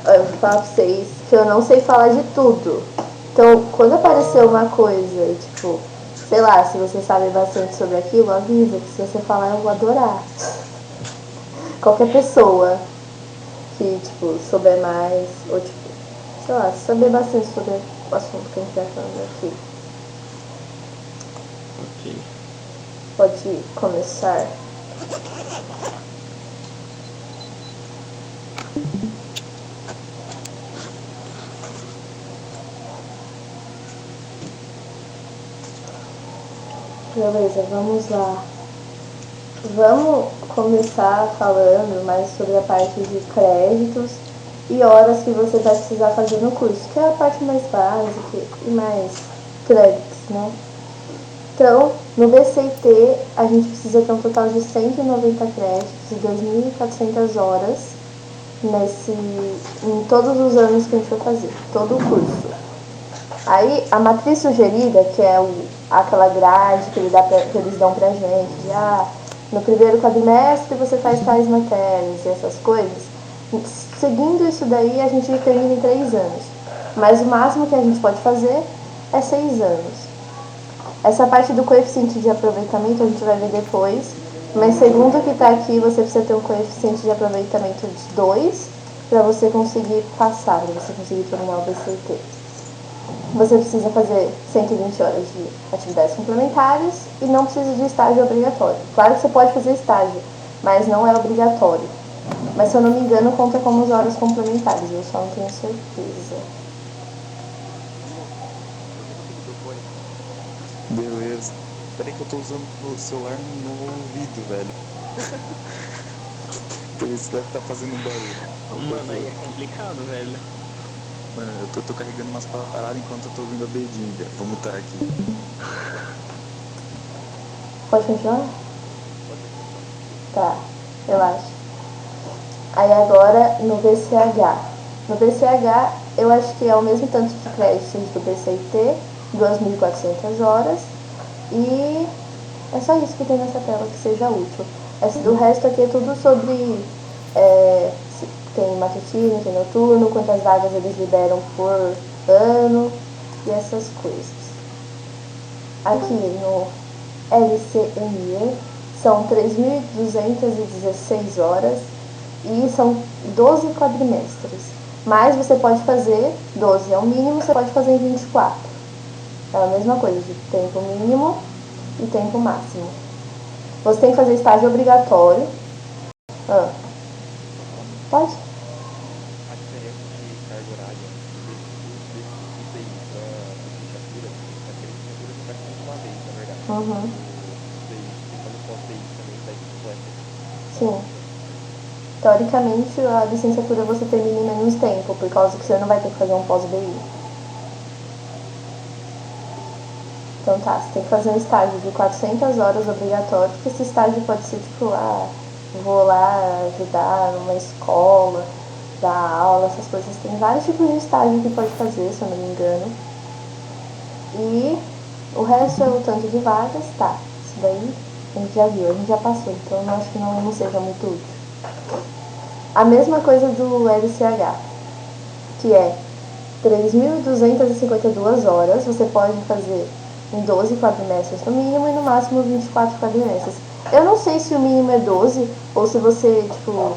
Eu vou falar pra vocês que eu não sei falar de tudo. Então, quando aparecer uma coisa, tipo, sei lá, se você sabe bastante sobre aquilo, avisa, que se você falar eu vou adorar. Qualquer pessoa que, tipo, souber mais, ou tipo, sei lá, saber bastante sobre o assunto que a gente vai falando aqui. Ok. Pode começar. Beleza, vamos lá. Vamos começar falando mais sobre a parte de créditos e horas que você vai precisar fazer no curso, que é a parte mais básica e mais créditos, né? Então, no BCIT, a gente precisa ter um total de 190 créditos e 2.400 horas em todos os anos que a gente vai fazer, todo o curso. Aí, a matriz sugerida, que é aquela grade que, que eles dão pra gente, no primeiro quadrimestre você faz tais matérias e essas coisas, seguindo isso daí, a gente termina em 3 anos. Mas o máximo que a gente pode fazer é 6 anos. Essa parte do coeficiente de aproveitamento a gente vai ver depois, mas segundo o que está aqui, você precisa ter um coeficiente de aproveitamento de 2 para você conseguir passar, para você conseguir terminar o BCT. Você precisa fazer 120 horas de atividades complementares e não precisa de estágio obrigatório. Claro que você pode fazer estágio, mas não é obrigatório. Mas se eu não me engano, conta como horas complementares, eu só não tenho certeza. Beleza. Peraí que eu tô usando o celular no ouvido, velho. Por isso deve estar fazendo um barulho. Mano, aí é complicado, velho. Mano, eu tô carregando umas paradas enquanto eu tô ouvindo a bedinha, velho. Vou mutar aqui. Pode continuar? Tá, relaxa. Aí agora no BCH. No BCH eu acho que é o mesmo tanto de créditos do BCIT, 2.400 horas. E é só isso que tem nessa tela que seja útil. O resto aqui é tudo sobre tem matutino, tem noturno, quantas vagas eles liberam por ano e essas coisas. Aqui no LCME são 3.216 horas e são 12 quadrimestres. Mas você pode fazer 12 é o mínimo, você pode fazer em 24. É a mesma coisa, de tempo mínimo e tempo máximo. Você tem que fazer estágio obrigatório. Pode? A diferença de carga horária disso aí pra licenciatura é que a licenciatura você faz tudo de uma vez, na verdade. Isso daí, você quando posta isso também faz completa. Sim. Teoricamente, a licenciatura você termina em menos tempo, por causa que você não vai ter que fazer um pós-BI. Então tá, você tem que fazer um estágio de 400 horas obrigatório, porque esse estágio pode ser tipo, vou lá ajudar numa escola, dar aula, essas coisas. Tem vários tipos de estágio que pode fazer, se eu não me engano. E o resto é o tanto de vagas, tá. Isso daí a gente já viu, a gente já passou, então eu acho que não seja muito útil. A mesma coisa do LCH, que é 3.252 horas, você pode fazer em 12 quadrimestres no mínimo e no máximo 24 quadrimestres. Eu não sei se o mínimo é 12 ou se você, tipo,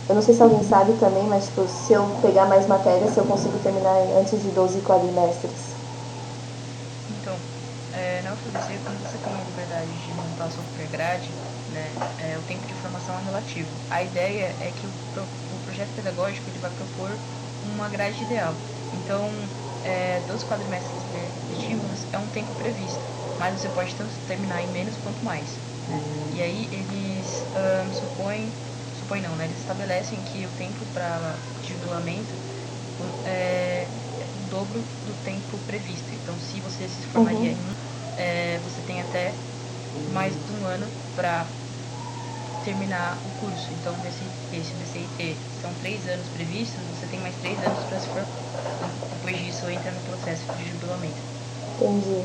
eu não sei se alguém sabe também, mas tipo, se eu pegar mais matérias, se eu consigo terminar antes de 12 quadrimestres. Então, na UFABC, como você tem a liberdade de montar a sua própria grade, né, o tempo de formação é relativo. A ideia é que o projeto pedagógico ele vai propor uma grade ideal. Então, 12 quadrimestres letivos é um tempo previsto, mas você pode tanto terminar em menos quanto mais. E aí eles supõem não, né, eles estabelecem que o tempo para titulamento é o dobro do tempo previsto. Então, se você se formaria você tem até mais de um ano para terminar o curso. Então, esse BCIT são 3 anos previstos, você tem mais 3 anos para se formar. Depois disso, entra no processo de jubilamento. Entendi.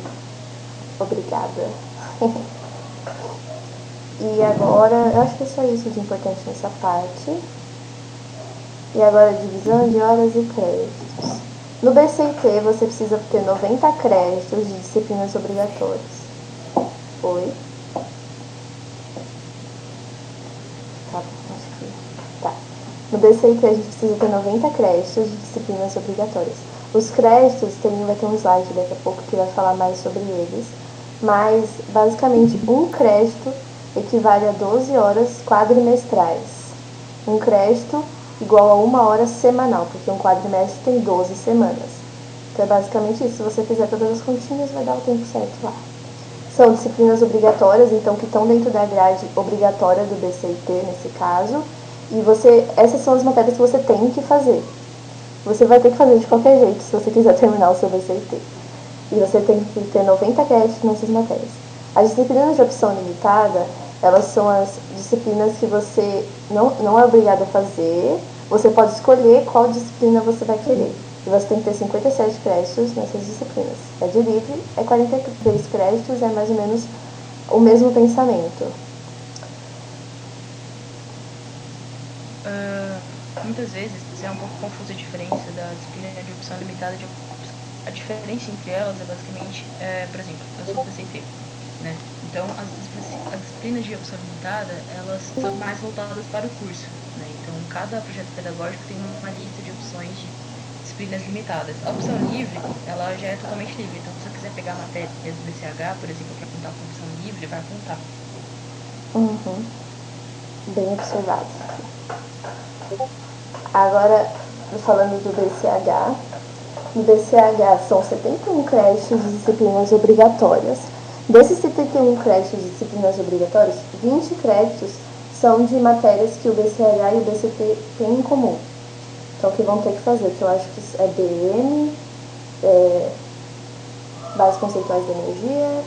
Obrigada. E agora, eu acho que é só isso de importante nessa parte. E agora divisão de horas e créditos. No BCT você precisa ter 90 créditos de disciplinas obrigatórias. Oi? Tá, acho que... Tá. No BCT a gente precisa ter 90 créditos de disciplinas obrigatórias. Os créditos, vai ter um slide daqui a pouco que vai falar mais sobre eles, mas basicamente um crédito equivale a 12 horas quadrimestrais. Um crédito igual a 1 hora semanal, porque um quadrimestre tem 12 semanas. Então é basicamente isso. Se você fizer todas as continhas, vai dar o tempo certo lá. São disciplinas obrigatórias, então que estão dentro da grade obrigatória do BCT, nesse caso. E essas são as matérias que você tem que fazer. Você vai ter que fazer de qualquer jeito se você quiser terminar o seu BCT. E você tem que ter 90 créditos nessas matérias. As disciplinas de opção limitada, elas são as disciplinas que você não é obrigado a fazer. Você pode escolher qual disciplina você vai querer. E você tem que ter 57 créditos nessas disciplinas. É de livre, é 43 créditos, é mais ou menos o mesmo pensamento. Muitas vezes é um pouco confusa a diferença da disciplina de opção limitada. A diferença entre elas é basicamente, por exemplo, eu sou BCT, né? Então as disciplinas de opção limitada, elas são mais voltadas para o curso, né? Então cada projeto pedagógico tem uma lista de opções de disciplinas limitadas. A opção livre, ela já é totalmente livre. Então se você quiser pegar matérias do BCH, por exemplo, para apontar com opção livre, vai apontar. Bem observado. Agora, falando do BCH, no BCH são 71 créditos de disciplinas obrigatórias. Desses 71 créditos de disciplinas obrigatórias, 20 créditos são de matérias que o BCH e o BCT têm em comum. Então, que vão ter que fazer, que eu acho que é BM, bases conceituais da energia,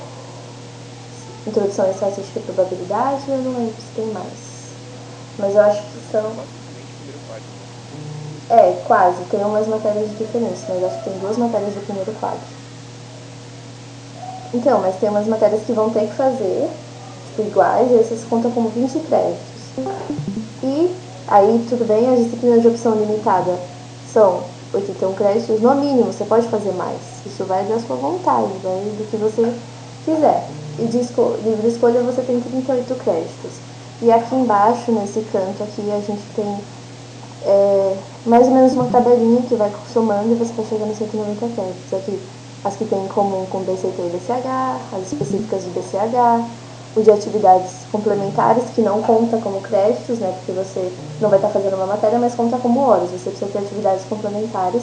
introdução à estatística e probabilidade, eu não lembro se tem mais. Mas eu acho que são... quase. Tem umas matérias de diferença, mas acho que tem 2 matérias do primeiro quadro. Então, mas tem umas matérias que vão ter que fazer, tipo, iguais, e essas contam como 20 créditos. E aí, tudo bem, as disciplinas de opção limitada são 81 créditos no mínimo, você pode fazer mais. Isso vai da sua vontade, vai do que você quiser. E de livre escolha você tem 38 créditos. E aqui embaixo, nesse canto aqui, a gente tem mais ou menos uma tabelinha que vai somando e você vai chegando nos 190 créditos. Aqui, as que tem em comum com BCT e BCH, as específicas do BCH, o de atividades complementares, que não conta como créditos, né, porque você não vai estar fazendo uma matéria, mas conta como horas. Você precisa ter atividades complementares,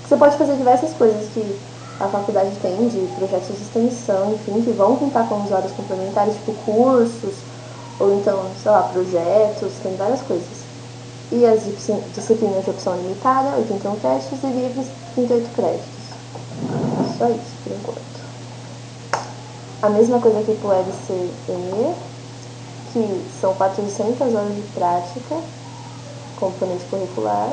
que você pode fazer diversas coisas que a faculdade tem, de projetos de extensão, enfim, que vão contar como horas complementares, tipo cursos, ou então, sei lá, projetos, tem várias coisas. E as disciplinas de opção limitada, 81 créditos, e livres, 38 créditos. Só isso, por enquanto. A mesma coisa aqui para o LCE, que são 400 horas de prática, componente curricular,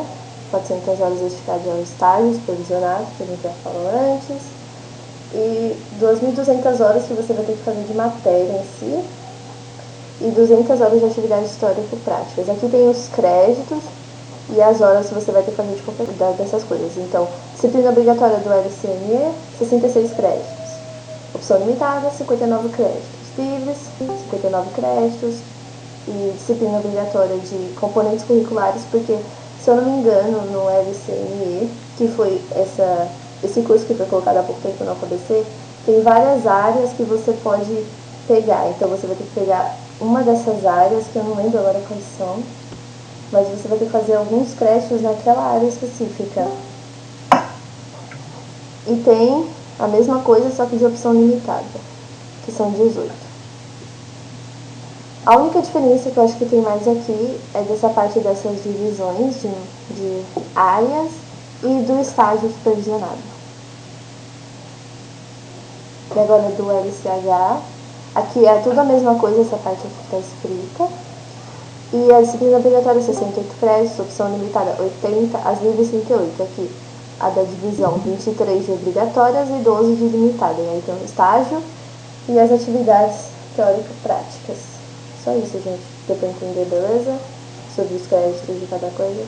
400 horas dedicadas ao estágio supervisionado, que a gente já falou antes, e 2.200 horas que você vai ter que fazer de matéria em si, e 200 horas de atividades histórico-práticas. Aqui tem os créditos e as horas que você vai ter que fazer de qualquer dessas coisas. Então, disciplina obrigatória do LCME, 66 créditos. Opção limitada, 59 créditos. Livres, 59 créditos. E disciplina obrigatória de componentes curriculares, porque, se eu não me engano, no LCME, que foi esse curso que foi colocado há pouco tempo no AlfaBC, tem várias áreas que você pode pegar. Então, você vai ter que pegar uma dessas áreas, que eu não lembro agora quais são, mas você vai ter que fazer alguns créditos naquela área específica. E tem a mesma coisa, só que de opção limitada, que são 18. A única diferença que eu acho que tem mais aqui é dessa parte dessas divisões de áreas e do estágio supervisionado. E agora do LCH, aqui é tudo a mesma coisa, essa parte aqui está escrita. E a disciplina obrigatória 68 créditos, opção limitada 80, as livres 38. Aqui a da divisão 23 de obrigatórias e 12 de limitada. E aí tem o estágio e as atividades teórico-práticas. Só isso, gente. Deu pra entender, beleza? Sobre os créditos de cada coisa.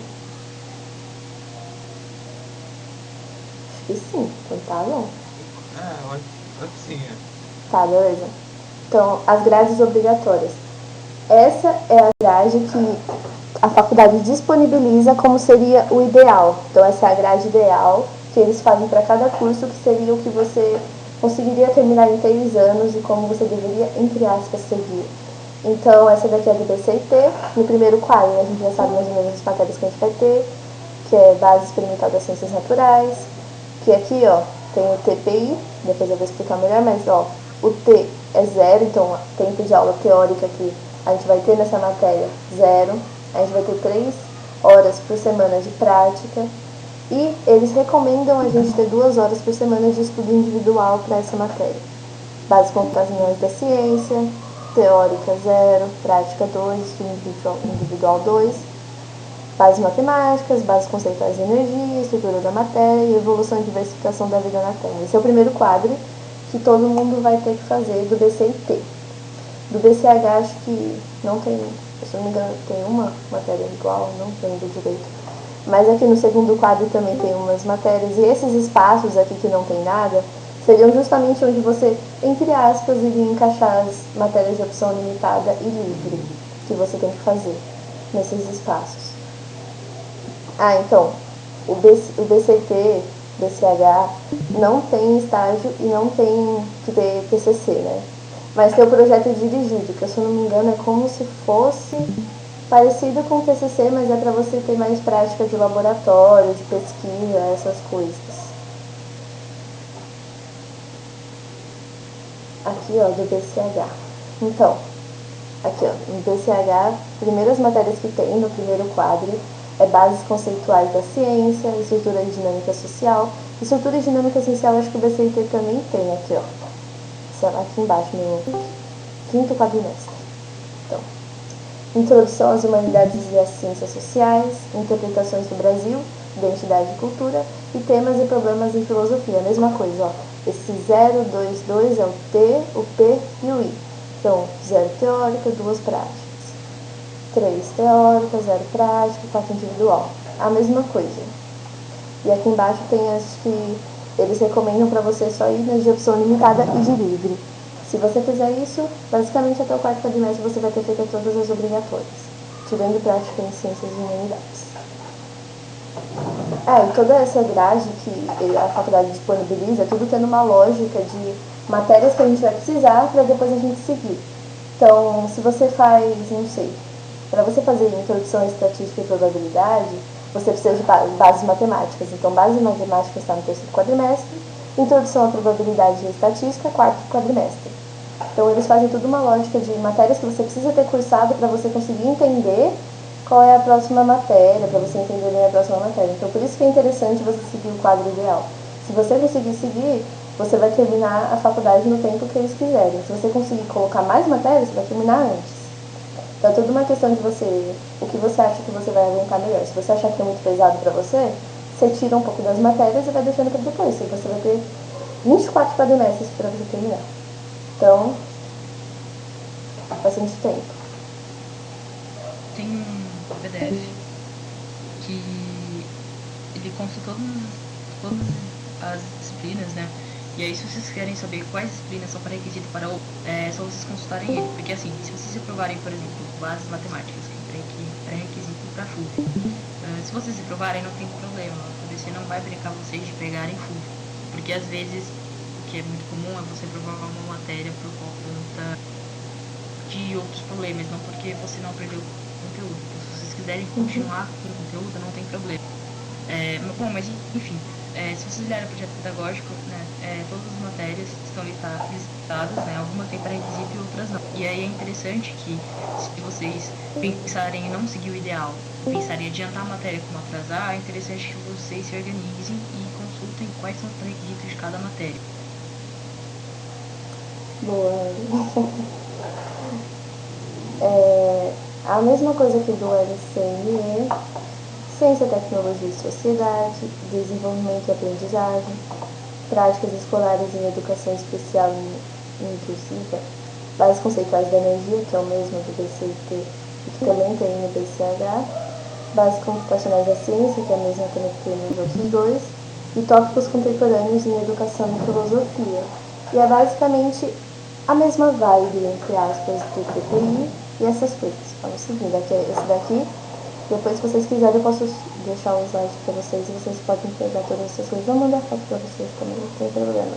Acho que sim, então tá bom. Eu acho que sim, Tá, beleza. Então, as grades obrigatórias. Essa é a grade que a faculdade disponibiliza como seria o ideal. Então, essa é a grade ideal que eles fazem para cada curso, que seria o que você conseguiria terminar em 3 anos e como você deveria, entre aspas, seguir. Então, essa daqui é do BCIT. No primeiro quadro, a gente já sabe mais ou menos as matérias que a gente vai ter, que é Base Experimental das Ciências Naturais, que aqui, ó, tem o TPI, depois eu vou explicar melhor, mas, ó, o T é 0, então, tempo de aula teórica que a gente vai ter nessa matéria, 0. A gente vai ter 3 horas por semana de prática. E eles recomendam a gente ter 2 horas por semana de estudo individual para essa matéria. Base computacional da ciência, teórica 0, prática 2, estudo individual 2, bases matemáticas, bases conceituais de energia, estrutura da matéria e evolução e diversificação da vida na Terra. Esse é o primeiro quadro que todo mundo vai ter que fazer do BCIT. Do BCH acho que não tem, se não me engano, tem uma matéria igual, não lembro direito. Mas aqui no segundo quadro também tem umas matérias, e esses espaços aqui que não tem nada, seriam justamente onde você, entre aspas, iria encaixar as matérias de opção limitada e livre, que você tem que fazer nesses espaços. Então, o BCT, BCH, não tem estágio e não tem que ter TCC, né? Mas tem o projeto dirigido, que se eu não me engano é como se fosse parecido com o TCC, mas é para você ter mais prática de laboratório, de pesquisa, essas coisas. Aqui, ó, do BCH. Então, aqui, ó, no BCH, primeiras matérias que tem no primeiro quadro é bases conceituais da ciência, estrutura e dinâmica social. Estrutura e dinâmica social, acho que o BCIT também tem aqui, ó. Aqui embaixo, no quinto quadrimestre. Então, introdução às humanidades e às ciências sociais, interpretações do Brasil, identidade e cultura, e temas e problemas em filosofia. A mesma coisa, ó. Esse 0, 2, 2 é o T, o P e o I. Então, 0 teórica, 2 práticas. 3 teórica, 0 prática, 4 individual. A mesma coisa. E aqui embaixo tem as que eles recomendam para você só ir nas de opção limitada e de livre. Se você fizer isso, basicamente até o quarto quadrimestre você vai ter feito todas as obrigatórias, tirando prática em ciências e humanidades. E toda essa grade que a faculdade disponibiliza, tudo tendo uma lógica de matérias que a gente vai precisar para depois a gente seguir. Então, se você faz, não sei, para você fazer introdução à estatística e probabilidade, você precisa de bases matemáticas. Então, base matemática está no terceiro quadrimestre, introdução à probabilidade e estatística, quarto quadrimestre. Então, eles fazem tudo uma lógica de matérias que você precisa ter cursado para você conseguir entender qual é a próxima matéria, para você entender bem a próxima matéria. Então, por isso que é interessante você seguir o quadro ideal. Se você conseguir seguir, você vai terminar a faculdade no tempo que eles quiserem. Se você conseguir colocar mais matérias, você vai terminar antes. Então, é tudo uma questão de você, o que você acha que você vai aguentar melhor. Se você achar que é muito pesado para você, você tira um pouco das matérias e vai deixando para depois. E você vai ter 24 quadrimestres para você terminar. Então, bastante tempo. Tem um PDF que ele consta todas as disciplinas, né? E aí, se vocês querem saber quais disciplinas são pré-requisito para o é só vocês consultarem ele. Porque assim, se vocês reprovarem, por exemplo, bases matemáticas, que é pré-requisito para FUVE, se vocês reprovarem, não tem problema. O ABC não vai brincar vocês de pegarem FUVE. Porque às vezes, o que é muito comum é você provar uma matéria por conta de outros problemas, não porque você não aprendeu conteúdo. Então, se vocês quiserem continuar com o conteúdo, não tem problema. Mas enfim, se vocês lerem o projeto pedagógico, né, todas as matérias estão listadas, né, algumas têm pré-requisito e outras não. E aí é interessante que, se vocês pensarem em não seguir o ideal, pensarem em adiantar a matéria como atrasar, é interessante que vocês se organizem e consultem quais são os pré-requisitos de cada matéria. Boa. A mesma coisa que do LCME, Ciência, Tecnologia e Sociedade, Desenvolvimento e Aprendizagem, Práticas Escolares em Educação Especial e Inclusiva, Bases Conceituais da Energia, que é o mesmo do BCIT e que também tem no BCH, Bases Computacionais da Ciência, que é a mesma que tem nos outros dois, e tópicos contemporâneos em educação e filosofia. E é basicamente a mesma vibe, entre aspas, do PPI e essas coisas. Vamos seguindo. Aqui é esse daqui. Depois, se vocês quiserem, eu posso deixar um slide para vocês e vocês podem pegar todas essas coisas. Vou mandar foto para vocês também, não tem problema.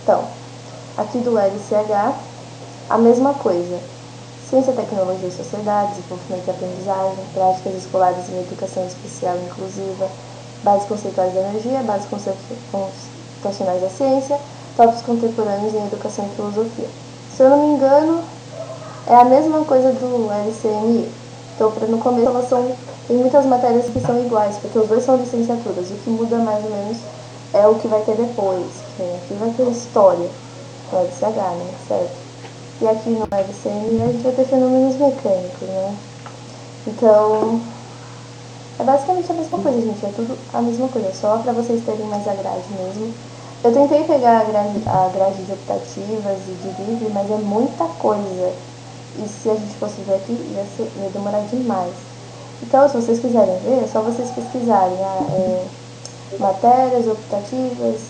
Então, aqui do LCH, a mesma coisa. Ciência, tecnologia e sociedade, desenvolvimento e aprendizagem, práticas escolares em educação especial e inclusiva, bases conceituais da energia, bases conceituacionais da ciência, tópicos contemporâneos em educação e filosofia. Se eu não me engano, é a mesma coisa do LCNI. Então, no começo, elas tem muitas matérias que são iguais, porque os dois são licenciaturas. O que muda mais ou menos é o que vai ter depois. Aqui vai ter história, no LCH, né? Certo? E aqui no LCN a gente vai ter fenômenos mecânicos, né? Então, é basicamente a mesma coisa, gente. É tudo a mesma coisa, só para vocês terem mais a grade mesmo. Eu tentei pegar a grade de optativas e de livre, mas é muita coisa. E se a gente fosse ver aqui, ia demorar demais. Então, se vocês quiserem ver, é só vocês pesquisarem matérias optativas,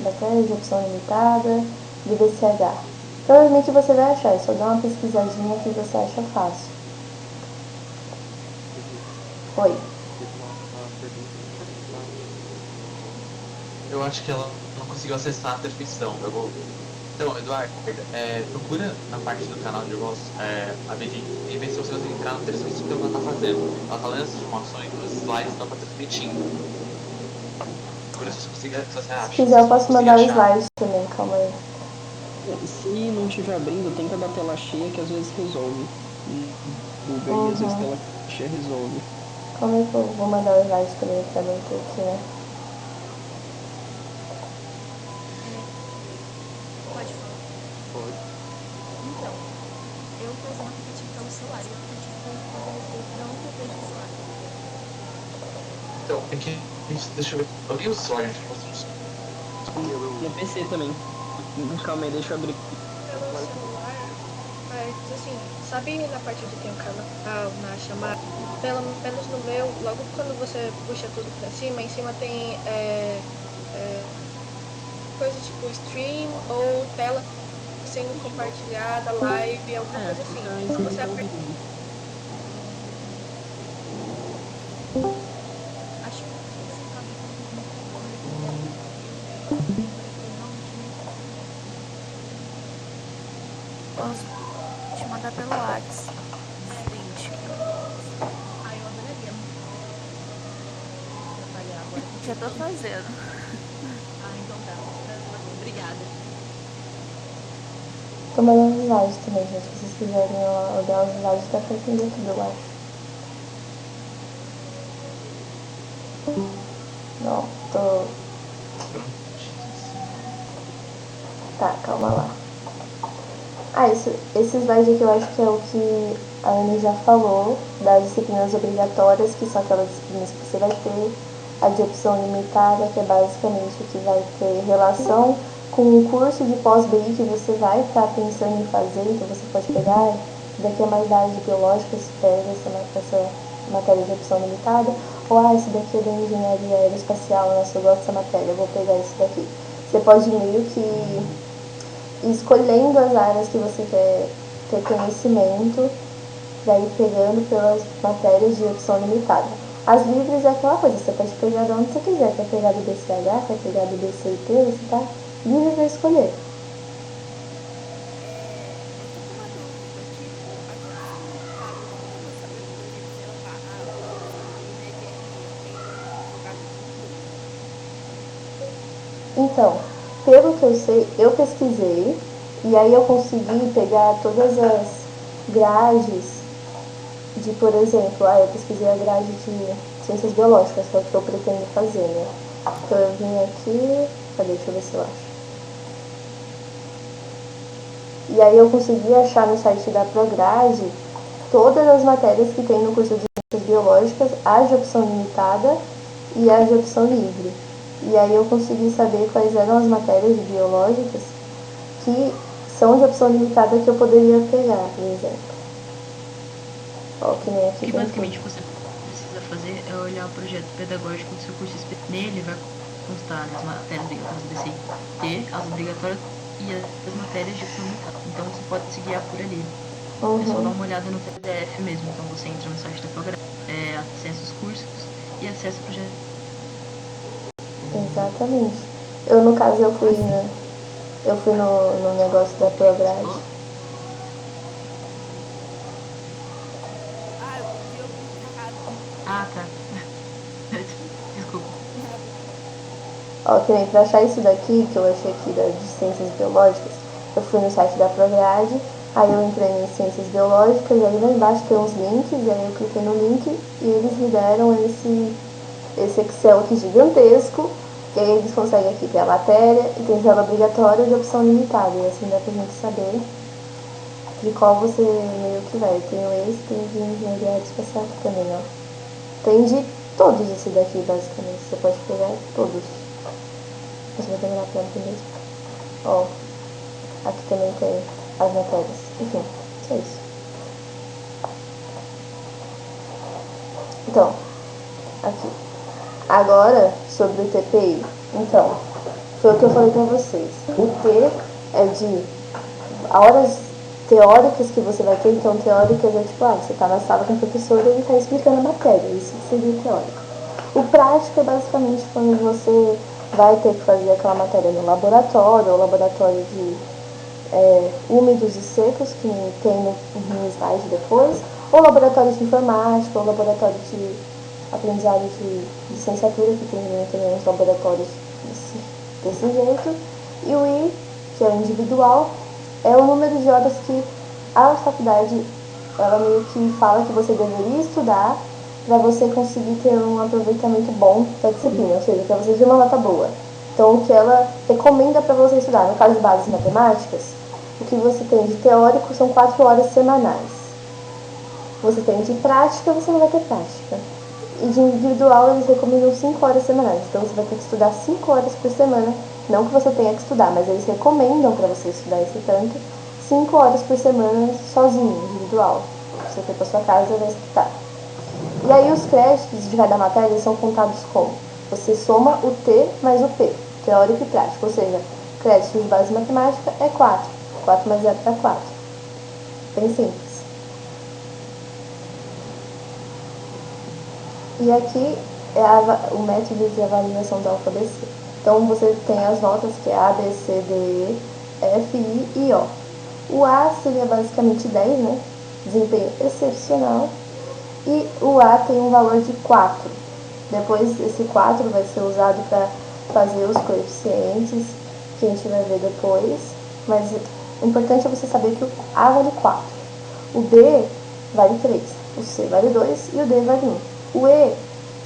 matérias de opção limitada, de BCH. Provavelmente você vai achar, só dá uma pesquisadinha que você acha fácil. Oi. Eu acho que ela não conseguiu acessar a transmissão. Então, Eduardo, procura na parte do canal de voz a Bedin e vê se você consegue entrar na transmissão que ela tá fazendo. Ela tá lendo as informações nos slides, não tá transmitindo. Procura se você consegue, se você acha. Se quiser, eu posso mandar o slide também, calma aí. Se não estiver abrindo, tenta dar tela cheia que às vezes resolve. Google e às vezes tela cheia resolve. Como é que eu vou mandar o slide também pra não ter aqui, né? Pode falar. Pode. Então, eu tô usando o aplicativo pelo celular e o aplicativo não eu vejo o celular. Então, tem que. Deixa eu ver. Alguém usa o celular, gente? No PC também. Calma aí, deixa eu abrir. Pelo celular, mas assim, sabe na parte onde tem o canal, na chamada? Pelo menos no meu, logo quando você puxa tudo pra cima, em cima tem coisa tipo stream ou tela sendo compartilhada, live, alguma coisa assim. Então você aperta. Acho que você tá posso te mandar pelo WhatsApp. Ai, eu adoraria. Trabalhar agora. Já tô fazendo. Ah, então tá. Obrigada. Tô mandando os slides também, gente. Se vocês quiserem olhar os slides, dá pra entender tudo, eu acho. Não, tô... Tá, calma lá. Esse slide aqui eu acho que é o que a Anne já falou, das disciplinas obrigatórias, que são aquelas disciplinas que você vai ter, a de opção limitada, que é basicamente o que vai ter relação com o curso de pós-BI que você vai estar pensando em fazer, então você pode pegar, daqui é mais da área de biológica, se pega essa matéria de opção limitada, ou esse daqui é da engenharia aeroespacial, nossa, eu gosto dessa matéria, eu vou pegar esse daqui. Você pode meio que escolhendo as áreas que você quer ter conhecimento, daí pegando pelas matérias de opção limitada. As livres é aquela coisa, você pode pegar de onde você quiser, quer pegar do BCH, quer pegar do BCIT, você tá livre para escolher. Então, pelo que eu sei, eu pesquisei e aí eu consegui pegar todas as grades de, por exemplo, eu pesquisei a grade de ciências biológicas, que é o que eu pretendo fazer, né? Então eu vim aqui, deixa eu ver se eu acho. E aí eu consegui achar no site da Prograde todas as matérias que tem no curso de ciências biológicas, as de opção limitada e as de opção livre. E aí eu consegui saber quais eram as matérias biológicas que são de opção limitada que eu poderia pegar, por exemplo. Ó, que nem aqui. Que basicamente você precisa fazer é olhar o projeto pedagógico do seu curso específico. Nele vai constar as matérias obrigatórias do DCT, as obrigatórias e as matérias de comunicação. Então você pode se guiar por ali. É só dar uma olhada no PDF mesmo. Então você entra no site da Prograde, acessa os cursos e acessa o projeto. Exatamente. Eu, no caso, eu fui no negócio da Prograde. Ah, tá. Desculpa. Ó, que nem pra achar isso daqui, que eu achei aqui de ciências biológicas, eu fui no site da Prograde, aí eu entrei em ciências biológicas, e aí lá embaixo tem uns links, e aí eu cliquei no link e eles me deram esse Excel aqui gigantesco, e aí eles conseguem aqui ter a matéria e tem tela obrigatória de opção limitada, e assim dá pra gente saber de qual você meio que vai. Tem esse, tem de engenharia aeroespacial aqui também, ó. Tem de todos esse daqui, basicamente. Você pode pegar todos. Você vai terminar pronto mesmo. Ó, aqui também tem as matérias. Enfim, só isso. Então, aqui. Agora, sobre o TPI. Então, foi o que eu falei pra vocês. O T é de horas teóricas que você vai ter. Então, teóricas é tipo, você tá na sala com o professor e ele tá explicando a matéria. Isso seria teórico. O prático é basicamente quando você vai ter que fazer aquela matéria no laboratório, ou laboratório de úmidos e secos, que tem no slide depois, ou laboratório de informática, ou laboratório de aprendizado de licenciatura, que tem também uns laboratórios desse jeito. E o I, que é o individual, é o número de horas que a faculdade, ela meio que fala que você deveria estudar para você conseguir ter um aproveitamento bom da disciplina, ou seja, para você ter uma nota boa. Então, o que ela recomenda para você estudar, no caso de bases matemáticas, o que você tem de teórico são 4 horas semanais. Você tem de prática, você não vai ter prática. E de individual, eles recomendam 5 horas semanais. Então, você vai ter que estudar 5 horas por semana. Não que você tenha que estudar, mas eles recomendam para você estudar esse tanto. 5 horas por semana sozinho, individual. Você for para sua casa, vai estudar. E aí os créditos de cada matéria são contados como? Você soma o T mais o P, teórico e prático, ou seja, créditos de base matemática é 4. 4 mais 0 dá 4. Bem simples. E aqui é o método de avaliação da UFABC. Então você tem as notas que é A, B, C, D, E, F, I e O. O A seria basicamente 10, né? Desempenho excepcional. E o A tem um valor de 4. Depois esse 4 vai ser usado para fazer os coeficientes, que a gente vai ver depois. Mas o importante é você saber que o A vale 4. O B vale 3. O C vale 2 e o D vale 1. O E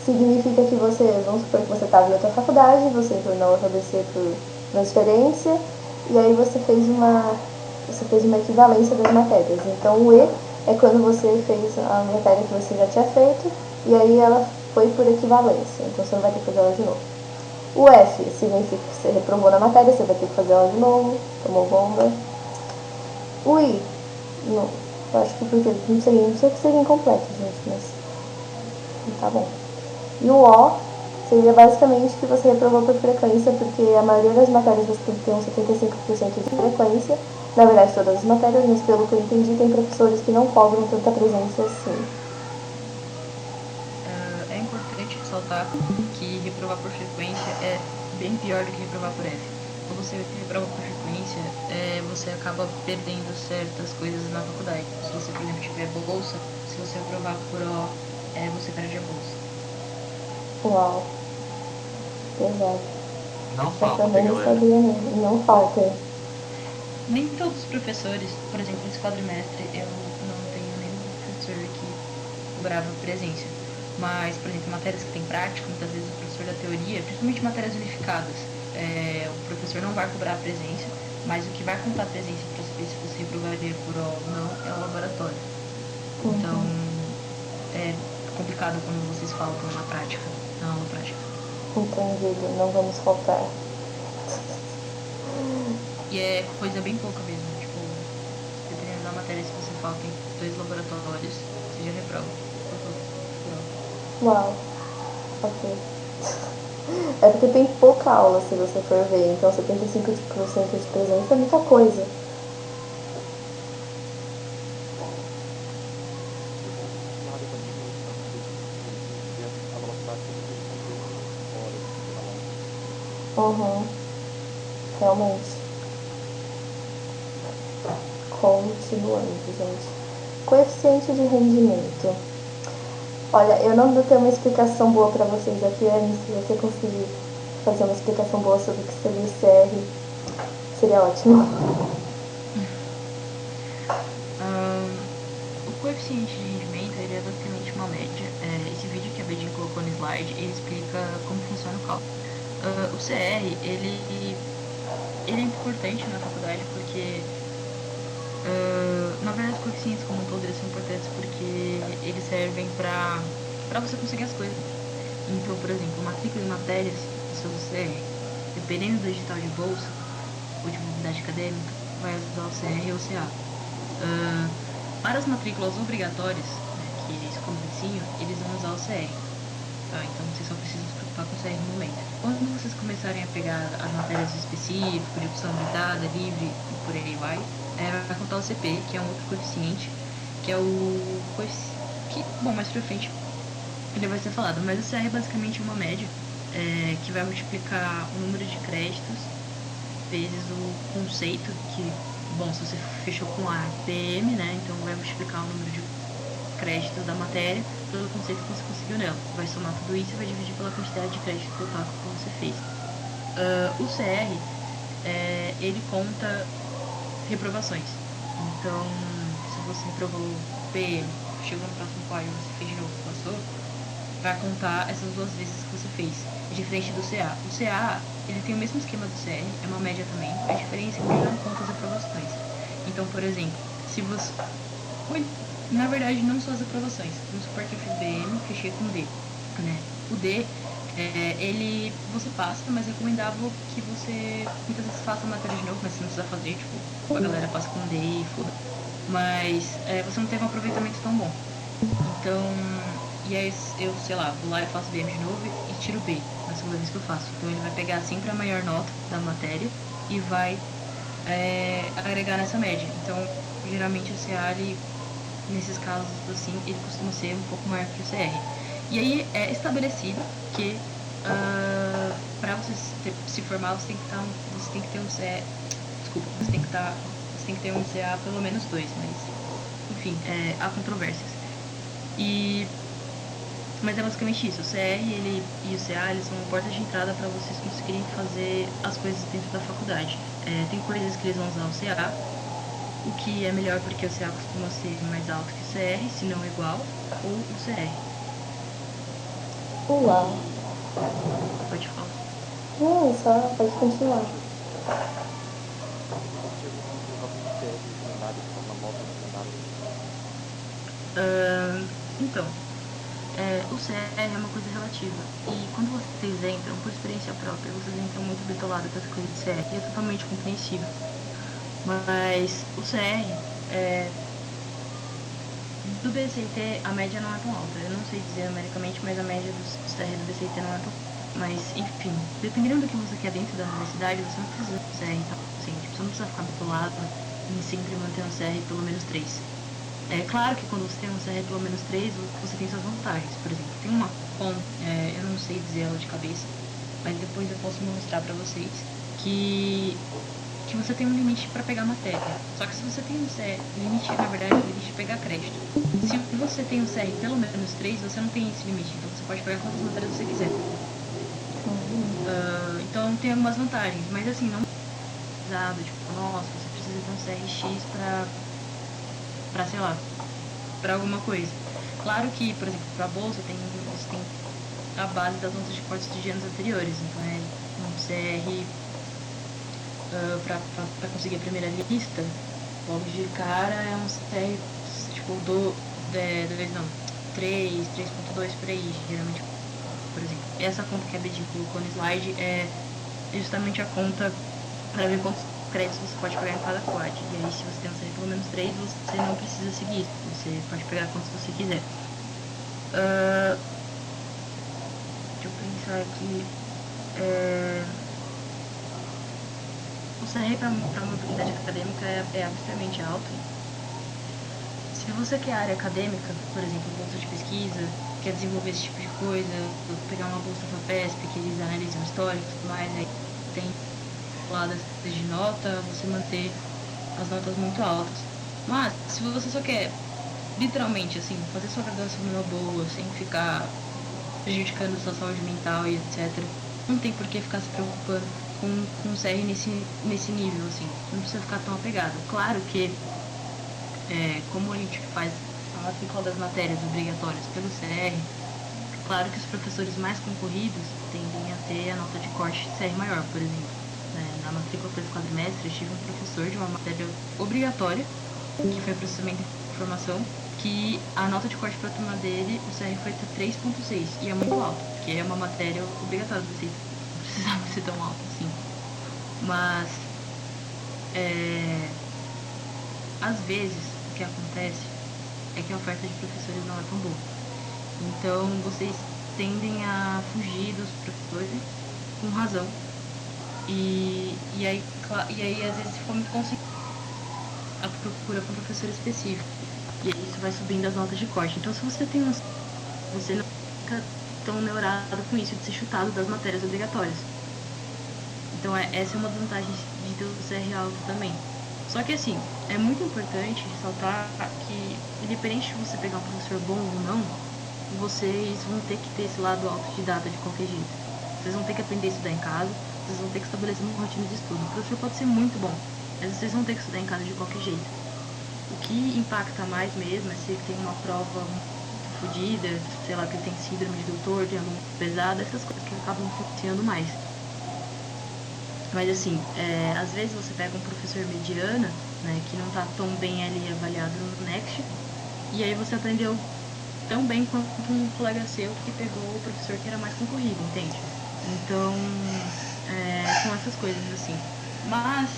significa que você, vamos supor que você estava em outra faculdade, você entrou na UFABC por transferência, e aí você fez uma equivalência das matérias. Então o E é quando você fez a matéria que você já tinha feito, e aí ela foi por equivalência, então você não vai ter que fazer ela de novo. O F significa que você reprovou na matéria, você vai ter que fazer ela de novo, tomou bomba. O I, não, eu acho que porque não sei que seria incompleto, gente, mas tá bom. E o O seria basicamente que você reprovou por frequência, porque a maioria das matérias você tem que ter uns 75% de frequência. Na verdade, todas as matérias, mas pelo que eu entendi, tem professores que não cobram tanta presença assim. É importante ressaltar que reprovar por frequência é bem pior do que reprovar por F. Quando você reprova por frequência, você acaba perdendo certas coisas na faculdade. Se você, por exemplo, tiver bolsa, se você reprovar por O, você perde a bolsa. Uau. Pesado. Não Eu falta, também não galera. sabia, não falta. Nem todos os professores, por exemplo, nesse quadrimestre, eu não tenho nenhum professor que cobrava presença. Mas, por exemplo, matérias que tem prática, muitas vezes o professor da teoria, principalmente matérias unificadas, o professor não vai cobrar a presença, mas o que vai contar a presença para saber se você reprovaria por O ou não é o laboratório. Então, é complicado quando vocês faltam na prática, na aula prática. Entendido, não vamos faltar. E é coisa bem pouca mesmo, tipo, dependendo da matéria, se você falta em 2 laboratórios, você já reprova. Uau, ok. É porque tem pouca aula se você for ver, então 75% de presença é muita coisa. Nada pra mim, e a velocidade que eu fiz horas pela live. Realmente. Continuando, gente. Coeficiente de rendimento. Olha, eu não vou ter uma explicação boa pra vocês aqui, Anne. Se você conseguir fazer uma explicação boa sobre o que seria o CR, seria ótimo. O coeficiente de rendimento ele é basicamente uma média. Esse vídeo que a Bedin colocou no slide, ele explica como funciona o cálculo. O CR, ele é importante na faculdade porque, na verdade, os coeficientes como um todo eles são importantes porque eles servem para você conseguir as coisas. Então, por exemplo, matrícula de matérias, seu CR, dependendo do edital de bolsa ou de mobilidade acadêmica, vai usar o CR ou o CA. Para as matrículas obrigatórias, né, que é esse comecinho, eles vão usar o CR. Tá? Então vocês só precisam se preocupar com o CR no momento. Quando vocês começarem a pegar as matérias específicas, de opção limitada, livre e por aí vai contar o CP, que é um outro coeficiente, que é o coeficiente que, bom, mais pra frente ele vai ser falado, mas o CR é basicamente uma média que vai multiplicar o número de créditos vezes o conceito, que, bom, se você fechou com A, PM, né, então vai multiplicar o número de créditos da matéria pelo conceito que você conseguiu nela. Vai somar tudo isso e vai dividir pela quantidade de crédito total que você fez. O CR, ele conta reprovações. Então, se você reprovou PM, chegou no próximo quadro e você fez de novo, passou, vai contar essas duas vezes que você fez, diferente do CA. O CA, ele tem o mesmo esquema do CR, é uma média também. A diferença é que ele não conta as aprovações. Então, por exemplo, se você... Na verdade, não só as aprovações. Vamos supor que eu fiz BM, fechei com D, né? O D, ele, você passa, mas é recomendável que você muitas vezes faça a matéria de novo, mas você não precisa fazer, tipo, a galera passa com D e foda. Mas você não teve um aproveitamento tão bom. Então, e aí eu, sei lá, vou lá e faço BM de novo e tiro B na segunda vez que eu faço. Então ele vai pegar sempre a maior nota da matéria e vai agregar nessa média. Então, geralmente o CA, nesses casos assim, ele costuma ser um pouco maior que o CR. E aí é estabelecido que para você se formar, você tem que ter um CA, desculpa, você tem que ter um CA pelo menos 2, mas enfim, há controvérsias. Mas é basicamente isso, o CR e o CA, eles são uma porta de entrada para vocês conseguirem fazer as coisas dentro da faculdade. Tem coisas que eles vão usar o CA, o que é melhor porque o CA costuma ser mais alto que o CR, se não igual, ou o CR. Uau. Pode falar. Não, só pode continuar. Então, o CR é uma coisa relativa. E quando vocês entram, por experiência própria, vocês entram muito bitolados com essa coisa de CR. E é totalmente compreensível. Mas o CR, do BCT, a média não é tão alta. Eu não sei dizer numericamente, mas a média do CR do BCT não é tão alta. Mas, enfim, dependendo do que você quer dentro da universidade, você não precisa do CR. Então, assim, tipo, você não precisa ficar bitolado em sempre manter um CR pelo menos 3. É claro que quando você tem um CR pelo menos 3, você tem suas vantagens. Por exemplo, tem uma conta, eu não sei dizer ela de cabeça, mas depois eu posso mostrar pra vocês que você tem um limite para pegar matéria. Só que se você tem um CR, limite, na verdade, é o limite de pegar crédito. Se você tem um CR pelo menos 3, você não tem esse limite. Então você pode pegar quantas matérias você quiser. Então tem algumas vantagens, mas assim, não é tipo, nossa, você precisa ter um CRX pra sei lá, pra alguma coisa. Claro que, por exemplo, pra bolsa você tem a base das notas de cortes de anos anteriores. Então é um CR pra conseguir a primeira lista, logo de cara é um CR tipo 3.2 por aí, geralmente, por exemplo. Essa conta que a Bedin colocou no slide é justamente a conta para ver quantos créditos você pode pegar em cada quad. E aí, se você tem um CR pelo menos 3, você não precisa seguir. Você pode pegar quantos você quiser. comentar que o CR para mobilidade acadêmica é absurdamente alto. Se você quer área acadêmica, por exemplo, bolsa de pesquisa, quer desenvolver esse tipo de coisa, pegar uma bolsa da FAPESP, que eles analisam histórico e tudo mais, aí tem ladas de nota, você manter as notas muito altas. Mas, se você só quer, literalmente, assim, fazer sua graduação numa boa, sem ficar prejudicando sua saúde mental e etc., não tem por que ficar se preocupando com o CR nesse nível, assim, não precisa ficar tão apegado. Claro que, como a gente faz a matrícula das matérias obrigatórias pelo CR, claro que os professores mais concorridos tendem a ter a nota de corte CR maior, por exemplo. Na matrícula para esse quadrimestre, eu tive um professor de uma matéria obrigatória, que foi processamento de informação, que a nota de corte para a turma dele, o CR foi 3.6, e é muito alto, porque é uma matéria obrigatória, não precisava ser tão alto assim. Mas, às vezes, o que acontece é que a oferta de professores não é tão boa. Então, vocês tendem a fugir dos professores com razão. E aí, às vezes, ficou muito consciente a procura com um professor específico. E aí, isso vai subindo as notas de corte. Então, se você tem você não fica tão neurado com isso de ser chutado das matérias obrigatórias. Então, essa é uma das vantagens de ter o CR alto também. Só que, assim, é muito importante ressaltar que, independente de você pegar um professor bom ou não, vocês vão ter que ter esse lado autodidata de qualquer jeito. Vocês vão ter que aprender a estudar em casa, vocês vão ter que estabelecer uma rotina de estudo. O professor pode ser muito bom, mas vocês vão ter que estudar em casa de qualquer jeito. O que impacta mais mesmo é se ele tem uma prova muito fodida, sei lá, que ele tem síndrome de doutor, de aluno pesado, essas coisas que acabam influenciando mais. Mas assim, às vezes você pega um professor mediana, né, que não tá tão bem ali avaliado no Next, e aí você aprendeu tão bem quanto um colega seu que pegou o professor que era mais concorrido, entende? Então, são essas coisas assim. Mas,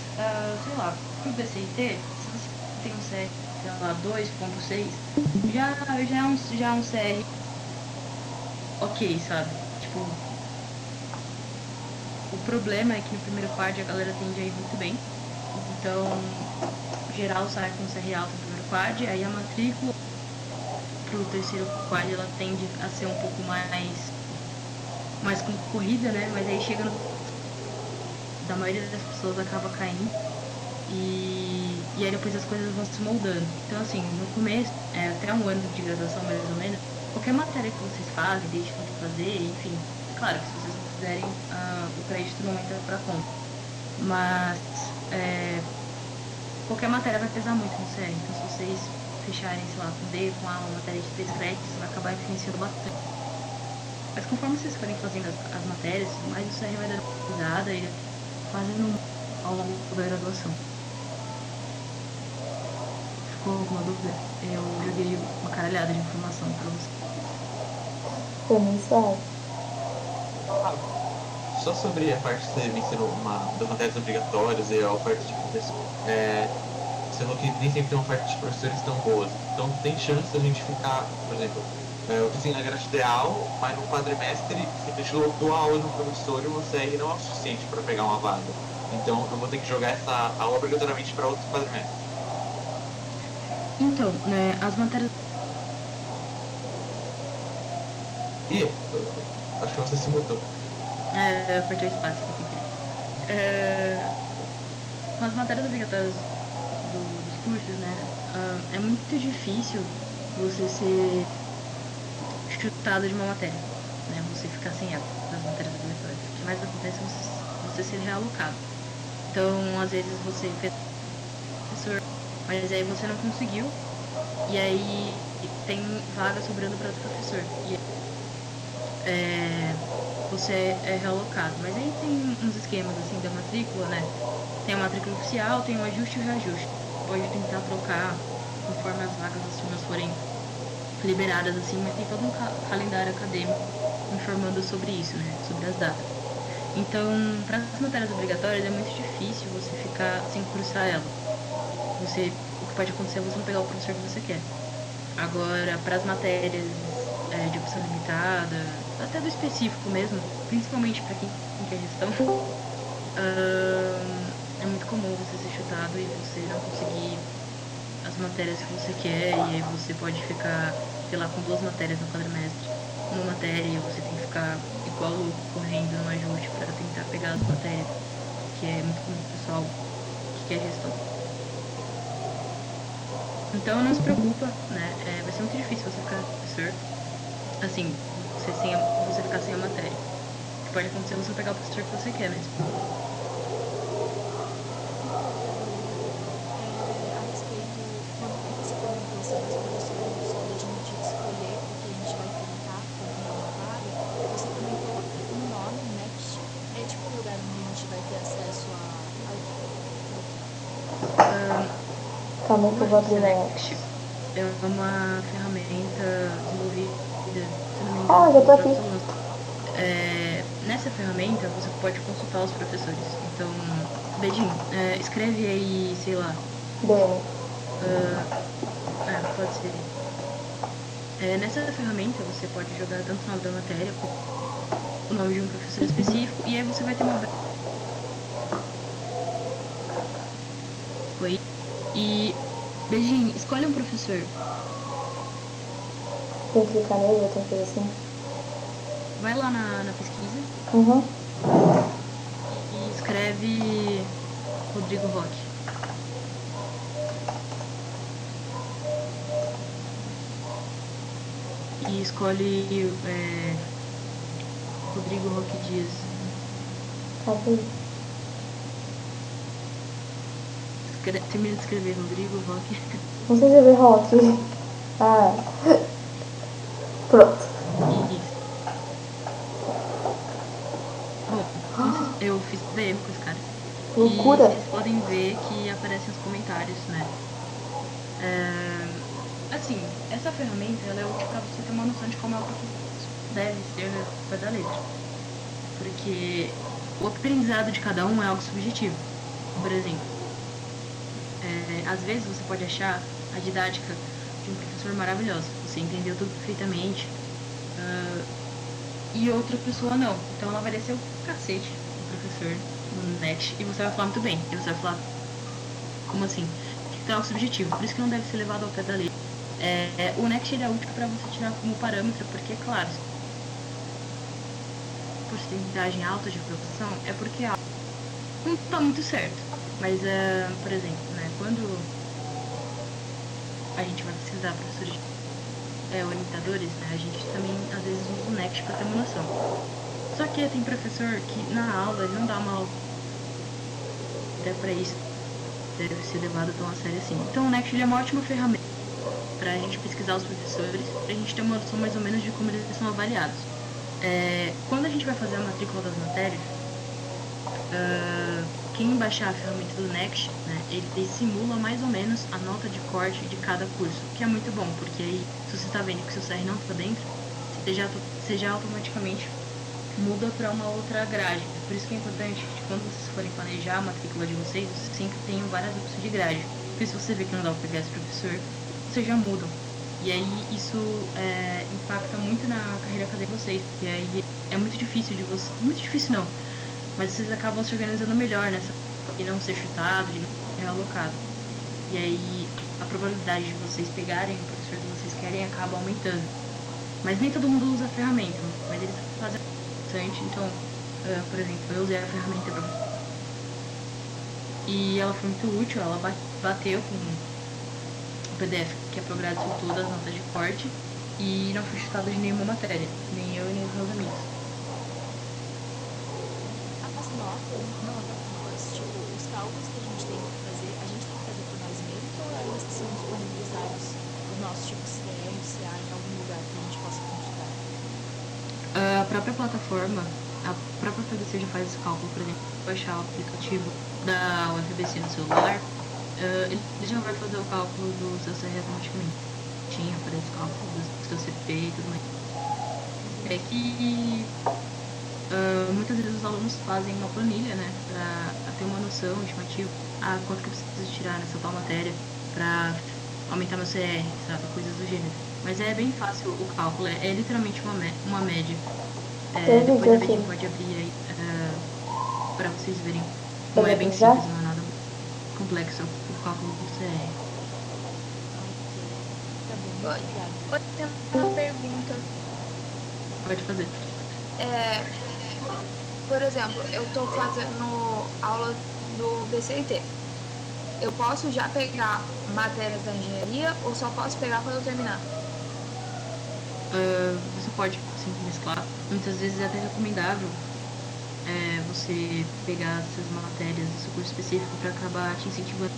sei lá, pro BCIT, se você tem um CR, sei lá, 2.6, já é um CR ok, sabe? Tipo, o problema é que no primeiro quad a galera tende a ir muito bem. Então, geral sai com CR alto no primeiro quad, aí a matrícula pro terceiro quad ela tende a ser um pouco mais concorrida, né? Mas aí chega da maioria das pessoas acaba caindo e aí depois as coisas vão se moldando. Então assim, no começo, até um ano de graduação mais ou menos, qualquer matéria que vocês fazem, deixem de fazer, enfim, claro que se vocês não fizerem, o crédito não entra pra conta. Mas qualquer matéria vai pesar muito no CR, então se vocês fecharem, sei lá, com D, com A, uma matéria de 3 créditos, vai acabar influenciando bastante. Mas conforme vocês forem fazendo as matérias, mais o CR vai dando uma pesada e fazendo ao longo da graduação. Ficou alguma dúvida? Eu joguei uma caralhada de informação pra você. Também sabe. Só sobre a parte que você mencionou das matérias obrigatórias e a oferta de professor. Você falou que nem sempre tem uma oferta de professores tão boas. Então tem chance da gente ficar, por exemplo, eu fiz a grade ideal, mas no quadrimestre simplesmente lotou a aula no professor e o CR não é o suficiente para pegar uma vaga. Então eu vou ter que jogar essa aula obrigatoriamente para outro quadrimestre. Então, né, as matérias... Ih, acho que você se mutou. Eu apertei o espaço aqui. Com as matérias obrigatórias dos cursos, né, é muito difícil você ser chutado de uma matéria, né, você ficar sem ela, das matérias obrigatórias. O que mais acontece é você ser realocado. Então, às vezes você fez professor, mas aí você não conseguiu, e aí tem vaga sobrando para outro professor. E você é realocado. Mas aí tem uns esquemas assim da matrícula, né? Tem a matrícula oficial, tem o ajuste e o reajuste. Pode tentar trocar conforme as vagas das turmas forem liberadas assim, mas tem todo um calendário acadêmico informando sobre isso, né? Sobre as datas. Então, para as matérias obrigatórias é muito difícil você ficar sem cursar ela. O que pode acontecer é você não pegar o professor que você quer. Agora, para as matérias de opção limitada, até do específico mesmo, principalmente para quem quer gestão, é muito comum você ser chutado e você não conseguir as matérias que você quer, e aí você pode ficar, sei lá, com 2 matérias no quadrimestre. Uma matéria e você tem que ficar igual louco correndo no ajuste para tentar pegar as matérias, que é muito comum pro pessoal que quer gestão. Então não se preocupa, né? Vai ser muito difícil você ficar professor, assim, você ficar sem a matéria. O que pode acontecer é você pegar o professor que você quer mesmo. A respeito, quando você comentou sobre os professores da gente escolher o que a gente vai tentar comprar uma vaga, você comentou um nome, Next. É tipo um lugar onde a gente vai ter acesso Calma aí que eu vou abrir o Next é uma ferramenta desenvolvida, se não me engano, Ah, já tô pelo aqui. próprio Lance. Nessa ferramenta você pode consultar os professores. Então, Bedinho, escreve aí, sei lá. Dani. Pode ser. Nessa ferramenta você pode jogar tanto o nome da matéria como o nome de um professor específico, e aí você vai ter uma. Foi. E, Beijinho, escolhe um professor. Tem que clicar nele, tem que fazer assim. Vai lá na pesquisa Uhum. e escreve Rodrigo Roque. E escolhe Rodrigo Roque Dias. Cadê? Termina de escrever Rodrigo Roque. Não sei se eu ver rock. Ah. Pronto. Isso. Bom, eu fiz DM com esse cara. Loucura. E vocês podem ver que aparecem os comentários, né? Assim, essa ferramenta ela é útil para você ter uma noção de como é o processo deve ser no pé da letra. Porque o aprendizado de cada um é algo subjetivo. Por exemplo, às vezes você pode achar a didática de um professor maravilhosa, você entendeu tudo perfeitamente, e outra pessoa não. Então ela vai descer o cacete do professor no Next e você vai falar muito bem. E você vai falar, como assim? Então é algo subjetivo, por isso que não deve ser levado ao pé da letra. O Next ele é útil para você tirar como parâmetro, porque, claro, porcentagem alta de aprovação é porque não está muito certo. Mas, por exemplo, né, quando a gente vai precisar professores orientadores, né, a gente também às vezes usa o Next para ter uma noção. Só que tem professor que na aula ele não dá uma aula até para isso deve ser levado tão a sério assim. Então o Next ele é uma ótima ferramenta para a gente pesquisar os professores, para a gente ter uma noção mais ou menos de como eles são avaliados. Quando a gente vai fazer a matrícula das matérias, quem baixar a ferramenta do Next, né, ele simula mais ou menos a nota de corte de cada curso, que é muito bom, porque aí, se você está vendo que o seu CR não está dentro, você já automaticamente muda para uma outra grade. Por isso que é importante que quando vocês forem planejar a matrícula de vocês sempre tenham várias opções de grade. Porque se você vê que não dá para pegar esse professor, vocês já mudam. E aí isso impacta muito na carreira acadêmica de vocês, porque aí é muito difícil de vocês. Muito difícil não, mas vocês acabam se organizando melhor nessa e não ser chutado, de não ser realocado. E aí a probabilidade de vocês pegarem o professor que vocês querem acaba aumentando. Mas nem todo mundo usa a ferramenta, mas eles fazem bastante. Então, por exemplo, eu usei a ferramenta e ela foi muito útil, ela bateu com o PDF que é pro grade todas as notas de corte e não fui chutado de nenhuma matéria, nem eu e nem os meus amigos. As notas, tipo, os cálculos que a gente tem que fazer por nós mesmos ou eles são disponibilizados no nosso tipo CR, CA em algum lugar que a gente possa consultar? A própria plataforma, a própria PBC já faz esse cálculo, por exemplo, baixar o aplicativo da UFBC no celular, ele já vai fazer o cálculo do seu CR automaticamente. Tinha para esse cálculo do seu CP e tudo mais. É que muitas vezes os alunos fazem uma planilha, né, para ter uma noção estimativa, quanto que eu preciso tirar nessa tal matéria para aumentar meu CR, sabe, coisas do gênero. Mas é bem fácil o cálculo, é literalmente uma média. Tem Depois vídeo a aqui. Betinho pode abrir aí pra vocês verem. Quer Não é bem já? simples, não é nada complexo o cálculo do CR. Tá bom, muito obrigada. Vou tentar uma pergunta. Pode fazer. Por exemplo, eu tô fazendo aula do BCIT. Eu posso já pegar matérias da engenharia ou só posso pegar quando eu terminar? Você pode sim mesclar. Muitas vezes é até recomendável você pegar essas matérias do seu curso específico para acabar te incentivando.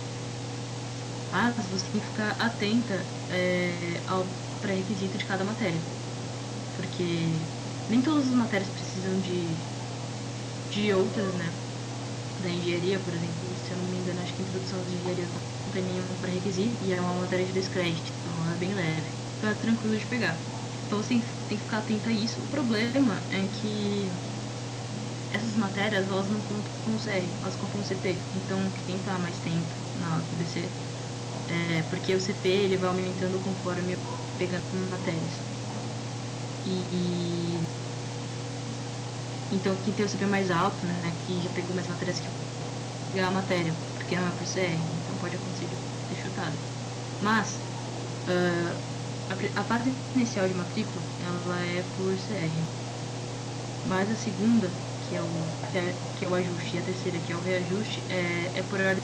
Mas você tem que ficar atenta ao pré-requisito de cada matéria. Porque nem todas as matérias precisam de outras, né? Da engenharia, por exemplo, se eu não me engano, acho que a introdução às engenharias não tem nenhum pré-requisito e é uma matéria de 2 créditos, então ela é bem leve. Então é tranquilo de pegar. Então você tem que ficar atento a isso. O problema é que essas matérias, elas não contam com o CR, elas contam com o CP. Então quem tá mais tempo na UBC, porque o CP ele vai aumentando conforme eu pegando matérias. Então quem tem o CP mais alto, né, que já pegou mais matérias que pegar a matéria, porque não é por CR, então pode acontecer de ter chutado. Mas a parte inicial de matrícula, ela é por CR. Mas a segunda, que é o ajuste, e a terceira, que é o reajuste, é por ordem.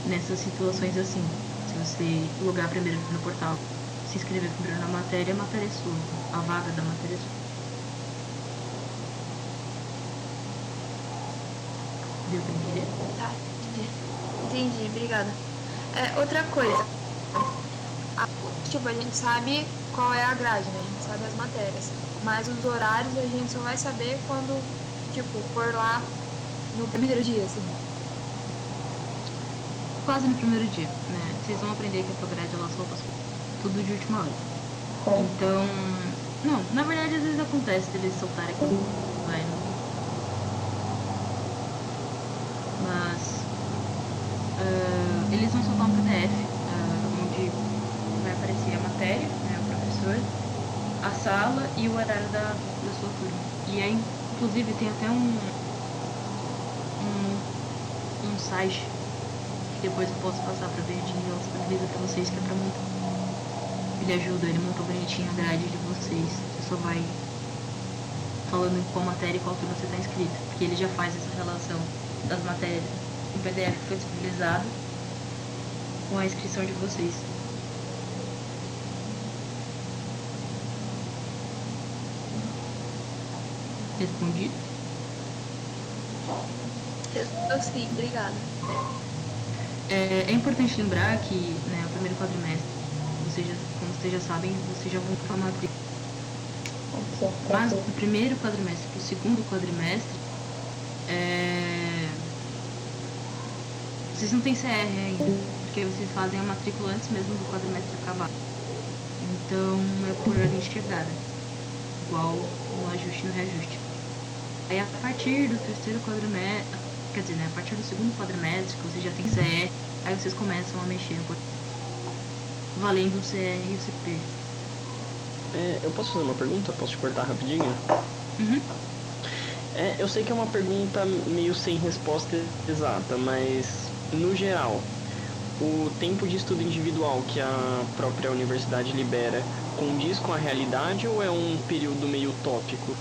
Nessas situações assim, se você logar primeiro no portal, se inscrever primeiro na matéria, a matéria é sua, a vaga da matéria é sua. Deu pra entender? Tá, entendi, obrigada. Outra coisa, tipo, a gente sabe qual é a grade, né? A gente sabe as matérias, mas os horários a gente só vai saber quando, tipo, for lá no primeiro dia, assim. Quase no primeiro dia, né? Vocês vão aprender que a tua grade ela solta tudo de última hora. Então, não, na verdade às vezes acontece deles soltarem quando vai, né? Mas eles vão soltar um PDF onde vai aparecer a matéria, né, o professor, a sala e o horário da sua turma. E aí, inclusive, tem até um site que depois eu posso passar para ver de ela disponibiliza para vocês, que é para montar. Ele ajuda, ele montou bonitinho a grade de vocês. Você só vai falando em qual matéria e qual turma você está inscrito, porque ele já faz essa relação das matérias em PDF que foi disponibilizado com a inscrição de vocês. Respondi? Eu sim, obrigada. É importante lembrar que, né, o primeiro quadrimestre, como vocês já sabem, vocês já vão para a matrícula. Mas do primeiro quadrimestre para o segundo quadrimestre, vocês não têm CR ainda, porque vocês fazem a matrícula antes mesmo do quadrimestre acabar. Então é por ordem de chegada, igual no ajuste e no reajuste. Aí a partir do terceiro quadrimestre, quer dizer, né, a partir do segundo quadrimestre, que vocês já têm CR, aí vocês começam a mexer valendo o CR e o CP. Eu posso fazer uma pergunta? Posso te cortar rapidinho? Uhum. Eu sei que é uma pergunta meio sem resposta exata, mas no geral, o tempo de estudo individual que a própria universidade libera condiz com a realidade ou é um período meio utópico?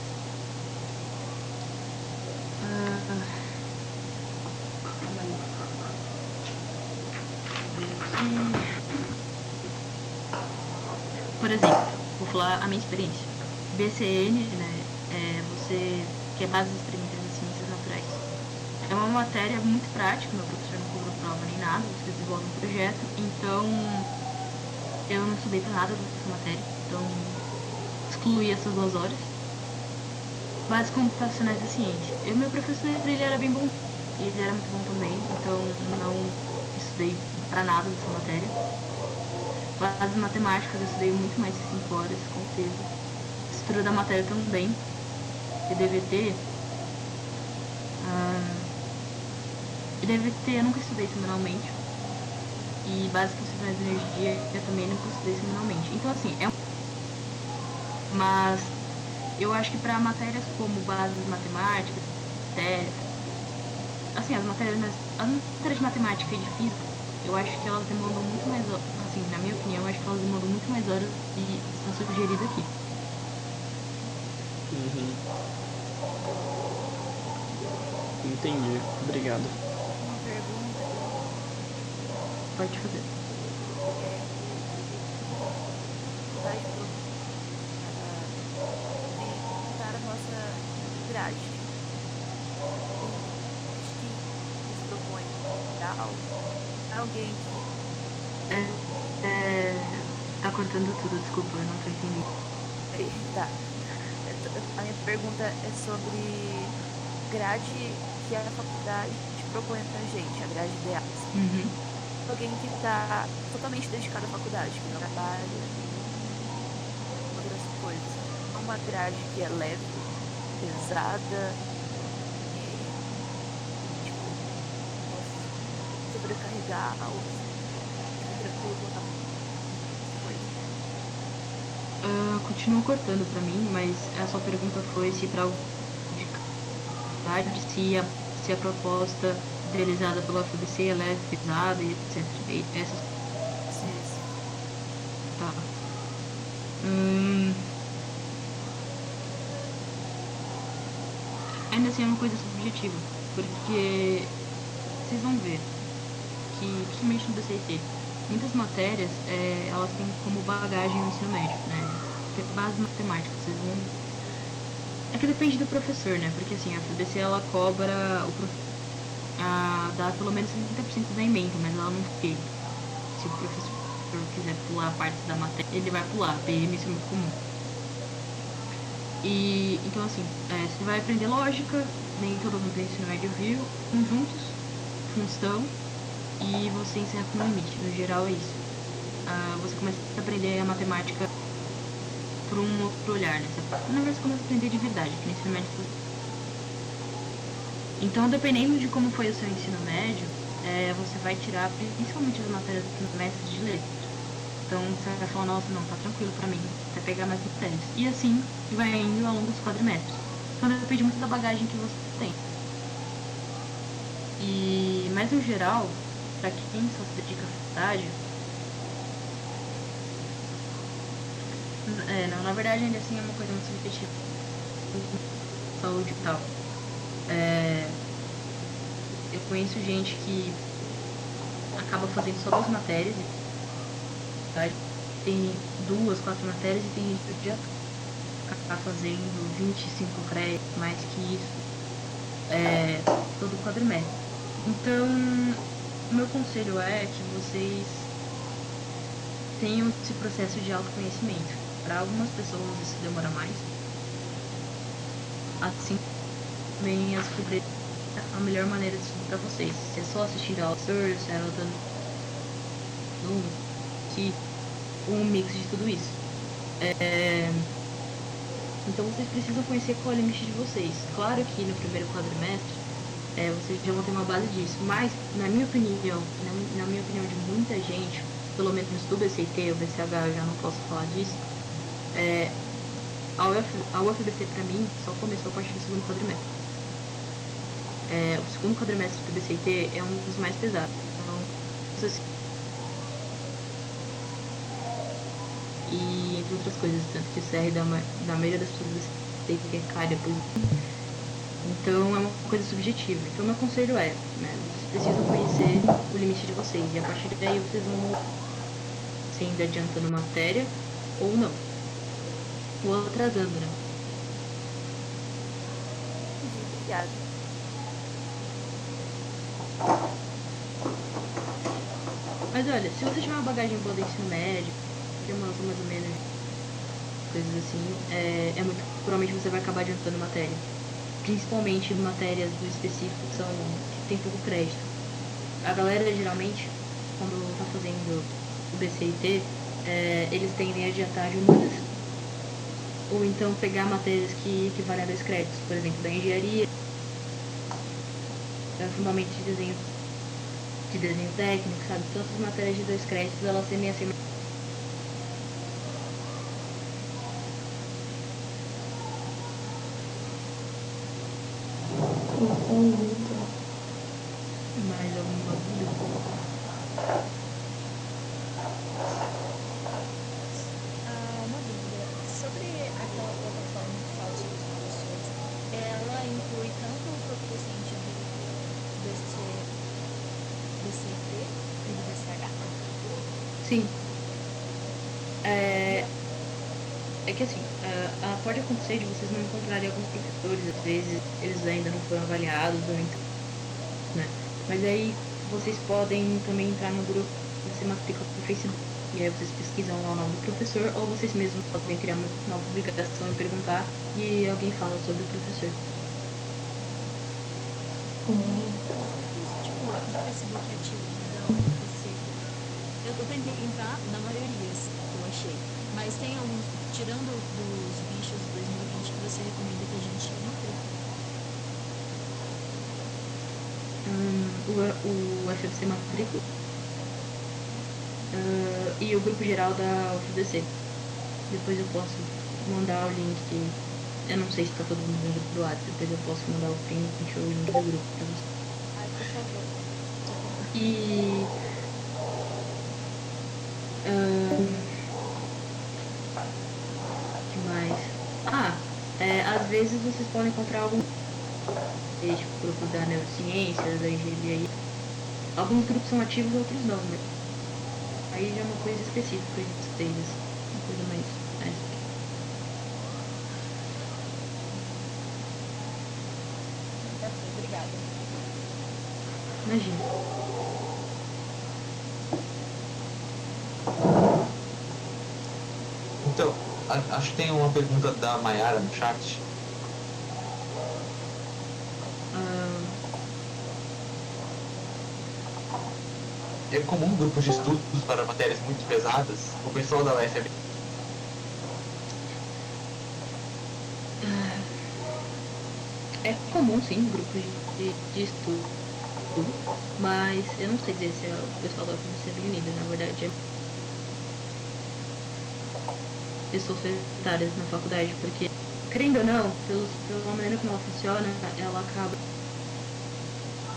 Por exemplo, vou falar a minha experiência. BCN, né, você que é base experimentais em ciências naturais. É uma matéria muito prática, meu professor não cobrou prova nem nada, você desenvolve um projeto, então eu não estudei pra nada dessa matéria, então excluí essas 2 horas. Base computacionais da ciência. E o meu professor, ele era bem bom, ele era muito bom também, então não estudei pra nada dessa matéria. As matemáticas eu estudei muito mais de 5 horas, com certeza. A estrutura da matéria também. E DVT eu nunca estudei semanalmente. E básicas funcionais de energia eu também não considerei semanalmente. Então, assim, mas eu acho que para matérias como bases matemáticas, assim, as matérias de matemática e de física, eu acho que elas demandam muito mais, assim, na minha opinião, eu acho que elas demandam muito mais horas e está sugerido aqui. Entendi. Obrigado. Uma pergunta Pode fazer. vai para a nossa grade. Acho que se propõe tal, alguém Tá cortando tudo, desculpa, eu não tô entendendo. que tá. A minha pergunta é sobre grade que a faculdade propõe pra gente, a grade ideal. Alguém que está totalmente dedicado à faculdade, que não trabalha, outras coisas. Uma grade que é leve, pesada, e tipo, posso sobrecarregar ou tranquilo botar Continua cortando pra mim, mas a sua pergunta foi se para se a proposta realizada pela FBC é leve, pesada e etc. Essas tá. Ainda assim é uma coisa subjetiva, porque vocês vão ver que, principalmente no BCT, muitas matérias elas têm como bagagem o ensino médio, né? Base matemática, vocês vão. É que depende do professor, né? Porque assim, a FBC ela cobra dá pelo menos 60% da ementa, mas ela não fica. Se o professor quiser pular a parte da matéria, ele vai pular. PM isso é muito comum. E então assim, você vai aprender lógica, nem todo mundo tem ensino médio viu, conjuntos, função, e você encerra com limite. No geral é isso. Você começa a aprender a matemática por um outro olhar, né? Na verdade você começa a aprender de verdade, que no ensino médio foi. Então, dependendo de como foi o seu ensino médio, você vai tirar principalmente as matérias do mestre de letras. Então você vai falar, nossa, não, tá tranquilo pra mim, vai pegar mais matérias. E assim vai indo ao longo dos quadrimestres. Então depende muito da bagagem que você tem. Mas no geral, pra quem só se dedica à faculdade, não, na verdade ainda assim é uma coisa muito subjetiva. Saúde e tal. Eu conheço gente que acaba fazendo só 2 matérias, tá? Tem 2, 4 matérias e tem gente que já tá fazendo 25 créditos, mais que isso, todo quadrimestre. Então, o meu conselho é que vocês tenham esse processo de autoconhecimento. Para algumas pessoas isso demora mais. Assim, também as cobrir a melhor maneira de estudar para vocês. Se é só assistindo aula, se é anotando um mix de tudo isso. Então vocês precisam conhecer qual é o limite de vocês. Claro que no primeiro quadrimestre vocês já vão ter uma base disso, mas na minha opinião, na minha opinião de muita gente, pelo menos do BCT, o BCH eu já não posso falar disso, a UFBC pra mim só começou a partir do segundo quadrimestre. O segundo quadrimestre do BCT é um dos mais pesados. Então, assim, e entre outras coisas, tanto que o CR da maioria das pessoas tem que cai depois. Então é uma coisa subjetiva. Então meu conselho né, vocês precisam conhecer o limite de vocês e a partir daí vocês vão se ainda adiantando matéria ou não. Ou atrasando, né? Obrigada. Mas olha, se você tiver uma bagagem boa do ensino médio, mais ou menos coisas assim, provavelmente você vai acabar adiantando matéria. Principalmente matérias do específico que tem pouco crédito. A galera geralmente, quando tá fazendo o BCIT, eles tendem a adiantar de humanas. Ou então pegar matérias que valem a 2 créditos, por exemplo, da engenharia, fundamento de desenho. de desenho técnico, sabe? Todas as matérias de 2 créditos, elas tendem a ser Entendi. mais alguma dúvida. Uma dúvida. Sobre aquela plataforma que fala sobre os professores, ela inclui tanto o proficiente do BCT e do BCH? Sim. É que assim, pode acontecer de vocês não encontrarem alguns professores, às vezes eles ainda não foram avaliados, ou então, né? Mas aí vocês podem também entrar no grupo, você matricula no Facebook, e aí vocês pesquisam lá o nome do professor, ou vocês mesmos podem criar uma nova publicação e perguntar, e alguém fala sobre o professor. Tipo, no Facebook ativo, não, você... Eu tentei entrar na maioria que eu achei, mas tem algum, tirando dos bichos de 2020, que você recomenda que a gente entre? O FFC Matrícula e o grupo geral da UFBC. Depois eu posso mandar o link, eu não sei se tá todo mundo no grupo do WhatsApp, depois eu posso mandar o print ou o link do grupo pra você. Ai, por favor. E que mais? Às vezes vocês podem encontrar algum tipo grupo da neurociência, da engenharia. Alguns grupos são ativos, outros não, mas aí já é uma coisa específica de vocês, uma coisa mais Obrigada. Imagina. Então, acho que tem uma pergunta da Mayara no chat. É comum grupos de estudos para matérias muito pesadas? O pessoal da UFB é comum sim, grupos de estudo, mas eu não sei dizer se o pessoal da UFMC é bem unido, na verdade é pessoas solitárias na faculdade, porque, querendo ou não, pela maneira como ela funciona, ela acaba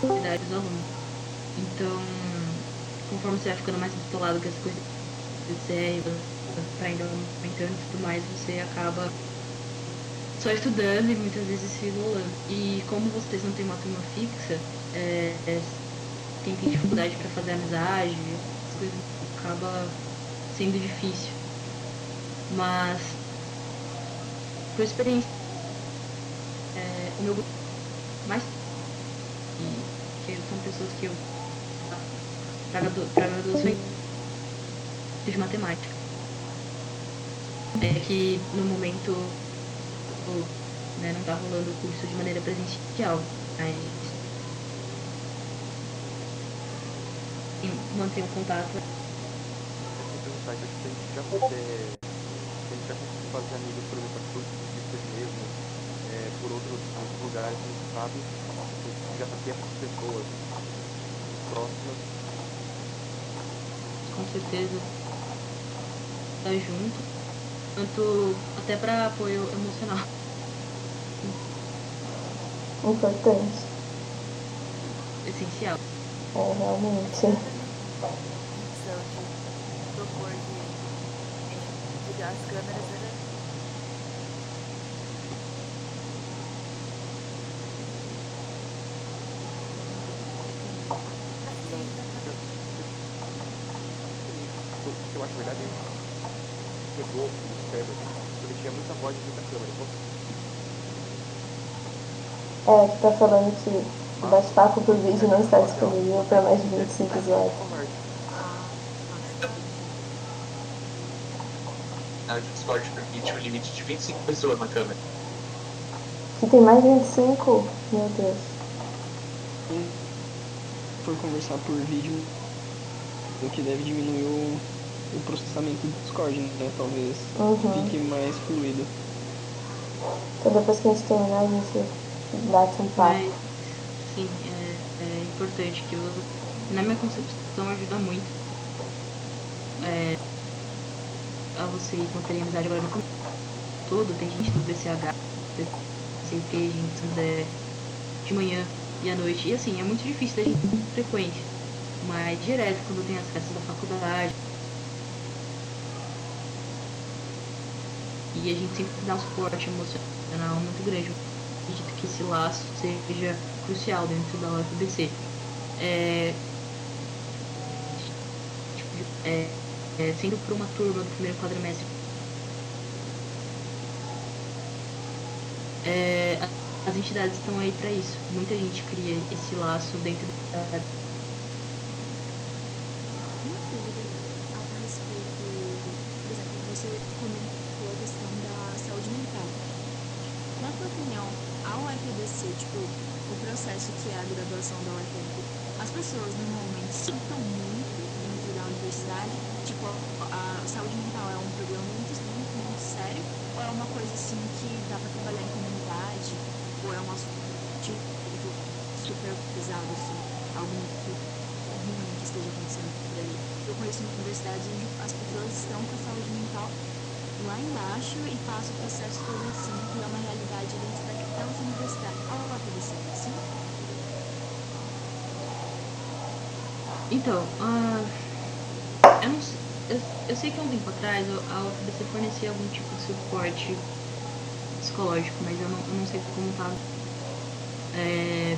com a atividade dos alunos. Então, conforme você vai ficando mais bitolado com as coisas do CR, para ainda aumentando e tudo mais, você acaba só estudando e muitas vezes se isolando. E como vocês não têm uma turma fixa, tem dificuldade para fazer amizade, as coisas acaba sendo difícil. Mas, por experiência, o meu grupo mais que são pessoas que eu para graduação de matemática. É que no momento não está rolando o curso de maneira presencial, mas manter um contato. Eu perguntar que se a gente já puder, se a gente já conseguir fazer amigos, por exemplo, por cursos mesmo, por outros lugares do estado, já ter essas pessoas próximas. Com certeza tá junto, tanto até para apoio emocional. Importante. Essencial. Realmente. Opção de propor de ligar as câmeras era O que eu acho verdade é pegou o cérebro, porque tinha muita voz e muita câmera. Que tá falando que o bate-papo por vídeo não está disponível para mais de 25 usuários. O Discord permite um limite de 25 pessoas na câmera. Que tem mais de 25? Meu Deus. Se for conversar por vídeo, o que deve diminuir o processamento do Discord, né? Talvez fique mais fluido. Então depois que a gente terminar, a gente bate um papo. Mas, sim, é importante que na minha concepção, ajuda muito a vocês manterem amizade. Agora, no começo todo, tem gente do BCH, CT, gente do Sandré, de manhã e à noite. E assim, é muito difícil da gente ter frequência, mas direto, quando tem as festas da faculdade. E a gente sempre dá um suporte emocional muito grande. Eu acredito que esse laço seja crucial dentro da UFBC. Sendo por uma turma do primeiro quadrimestre, as entidades estão aí para isso. Muita gente cria esse laço dentro da... Uma dúvida a respeito, por exemplo, você comentou a questão da saúde mental. Na tua opinião, a UFBC, o processo que é a graduação da UFB, as pessoas normalmente citam muito dentro da universidade, a saúde mental é um problema muito sério, ou é uma coisa assim que dá para trabalhar em comunidade, ou é um assunto super pesado, assim, algo muito ruim que esteja acontecendo por aí. Eu conheço universidades onde as pessoas estão com a saúde mental lá embaixo e passam o processo todo assim, que é uma realidade dentro daquelas universidades. A UFBC é assim? Então, eu não sei, eu sei que há um tempo atrás a UFBC fornecia algum tipo de suporte psicológico, mas eu não sei como tá. É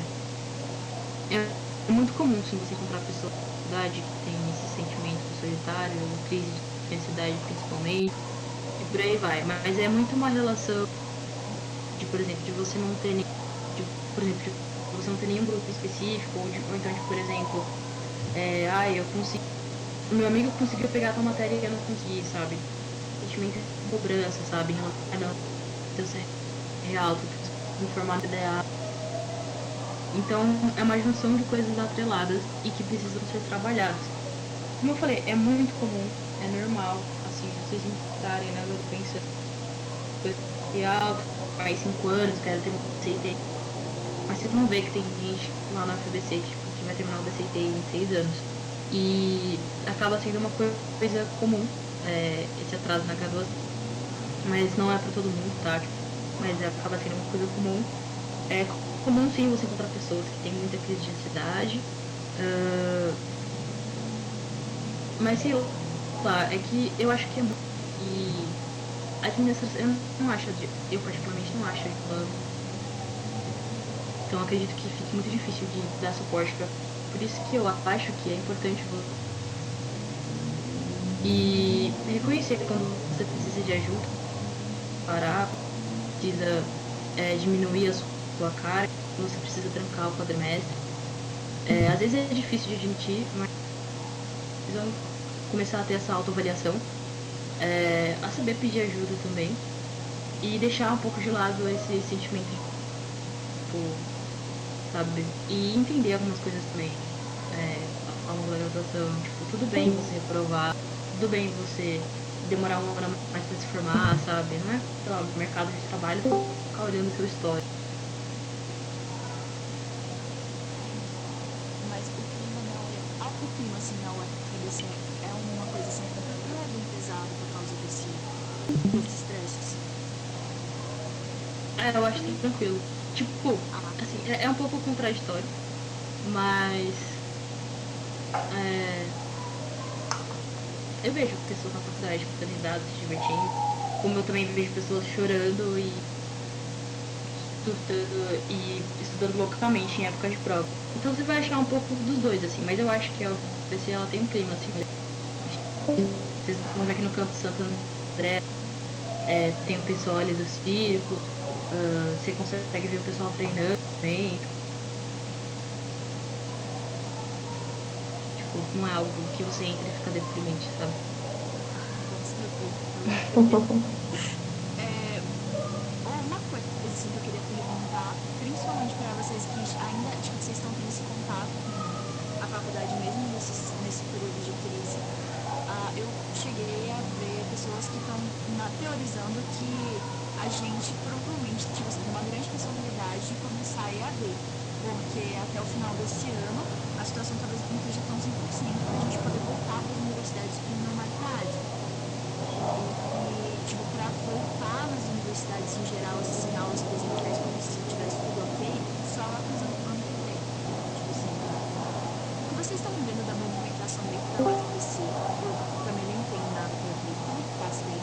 muito comum, sim, você encontrar pessoas na faculdade que tem esse sentimento solitário, crise de ansiedade principalmente, e por aí vai. Mas é muito uma relação de, por exemplo, de você não ter você não ter nenhum grupo específico, ou então, por exemplo, eu consegui. O meu amigo conseguiu pegar a tua matéria e eu não consegui, sabe? Sentimento de cobrança, sabe? Em relação a teu real, tu precisa informar no ideal. Então, é uma junção de coisas atreladas e que precisam ser trabalhadas. Como eu falei, é muito comum, é normal, assim, vocês entrarem na adolescência, coisa de alto, faz 5 anos, quero ter um DCT. Mas vocês vão ver que tem gente lá na FBC que vai terminar o DCT em 6 anos. E acaba sendo uma coisa comum, esse atraso na graduação. Mas não é pra todo mundo, tá? Mas acaba sendo uma coisa comum. É comum sim você encontrar pessoas que têm muita crise de ansiedade. Mas sei lá, é que eu acho que é muito. E a administração, eu particularmente não acho ela. Então eu acredito que fique muito difícil de dar suporte pra. Por isso que eu acho que é importante você. E reconhecer quando você precisa de ajuda, parar, precisa diminuir a sua carga, você precisa trancar o quadrimestre. Às vezes é difícil de admitir, mas precisam começar a ter essa autoavaliação, a saber pedir ajuda também e deixar um pouco de lado esse sentimento de sabe? E entender algumas coisas também ao longo da graduação. Tudo bem você reprovar, tudo bem você demorar um ano mais pra se formar, sabe? Não é, sei lá, o mercado de trabalho ficar olhando o seu histórico. Mas o clima assim na UFBC é uma coisa assim, não é bem pesado por causa desse estresse? Eu acho que tranquilo. Assim, é um pouco contraditório, mas eu vejo pessoas na faculdade ficando risadas, se divertindo, como eu também vejo pessoas chorando e estudando loucamente em época de prova. Então você vai achar um pouco dos dois, assim, mas eu acho que a UFBC ela tem um clima assim. Vocês vão ver aqui no Campo Santo André tem o pessoal ali do círculo, você consegue ver o pessoal treinando também. Não é algo que você entra e fica deprimente, sabe? Uma coisa assim, que eu queria perguntar, principalmente para vocês que ainda vocês estão tendo esse contato com a faculdade mesmo nesse período de crise, eu cheguei a ver pessoas que estão teorizando que a gente provavelmente tem uma grande possibilidade de começar a EAD, porque até o final desse ano a situação talvez não esteja tão 100% para a gente poder voltar para as universidades com normalidade. E, tipo, para voltar nas universidades em geral, assim, aulas presenciais, como se tivesse tudo ok, só lá para o ano que vem. Tipo assim, o que vocês estão vendo da movimentação dentro da UFBC, eu também não entendo nada por aqui, como que está sendo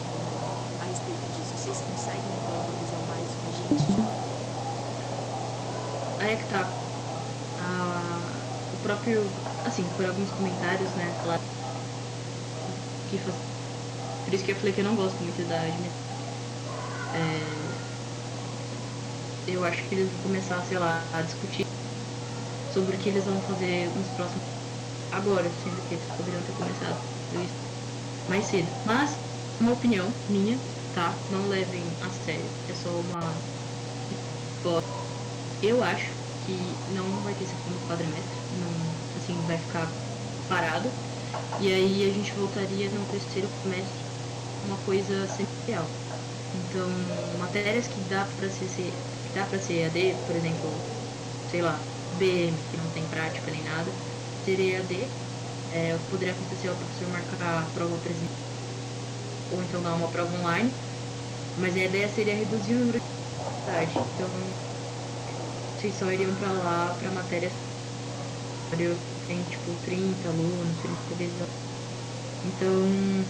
a respeito disso? Vocês conseguem ter uma visão mais com a gente já? Aí é que tá. O próprio, assim, por alguns comentários, né, claro, que faz... Por isso que eu falei que eu não gosto muito da eu acho que eles vão começar, sei lá, a discutir sobre o que eles vão fazer nos próximos... Agora, sendo que eles poderiam ter começado isso mais cedo. Mas, uma opinião minha, tá? Não levem a sério. É só uma... Eu acho que não vai ter segundo quadrimestre. Não, assim, vai ficar parado. E aí a gente voltaria no terceiro semestre uma coisa semestrial. Então, matérias que dá pra ser EAD, por exemplo, sei lá, BM, que não tem prática nem nada, seria EAD. O que poderia acontecer é o professor marcar a prova presencial, ou então dar uma prova online, mas a ideia seria reduzir o número de atividade. Então, vocês só iriam pra lá pra matérias tem tipo 30 alunos, 30 revisões. Então,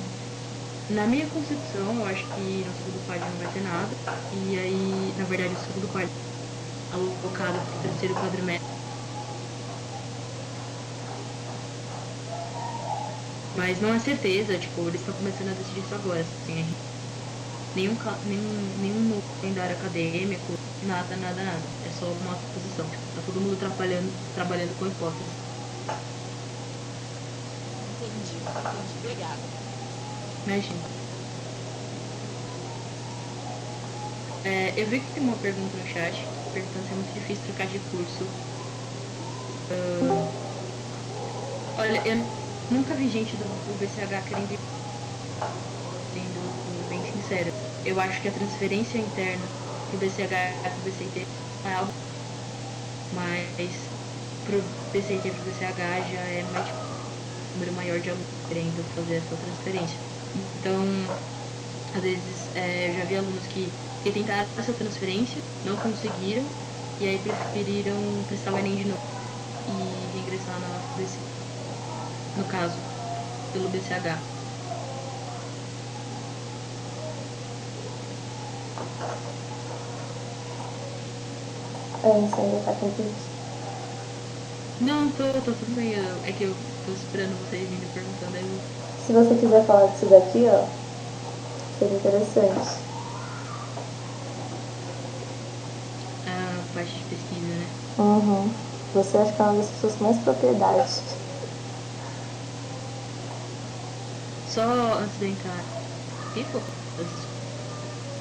na minha concepção, eu acho que no segundo quadro não vai ter nada. E aí, na verdade, o segundo quadro alocado pro terceiro quadrimestre. Mas não é certeza, tipo, eles estão começando a decidir isso agora, assim, nenhum novo calendário acadêmico, nada. É só uma suposição, tipo, tá todo mundo trabalhando com hipóteses. Entendi. Obrigada. Imagina. Eu vi que tem uma pergunta no chat, perguntando se é muito difícil trocar de curso. Olha, eu nunca vi gente do BCH querendo ir, sendo bem sincero. Eu acho que a transferência interna pro BCH e pro BCIT é algo, mas pro BCIT e pro BCH já é mais, tipo, um número maior de alunos querendo fazer essa transferência. Então, às vezes, eu já vi alunos que tentaram essa transferência, não conseguiram, e aí preferiram prestar o Enem de novo e regressar na UFBC. No caso, pelo BCH. Você ainda tá com isso? Não, tô tudo bem. É que eu tô esperando vocês virem perguntando aí. Se você quiser falar disso daqui, ó, seria interessante. A parte de pesquisa, né? Uhum. Você acha que é uma das pessoas com mais propriedade. Só antes de entrar, quem for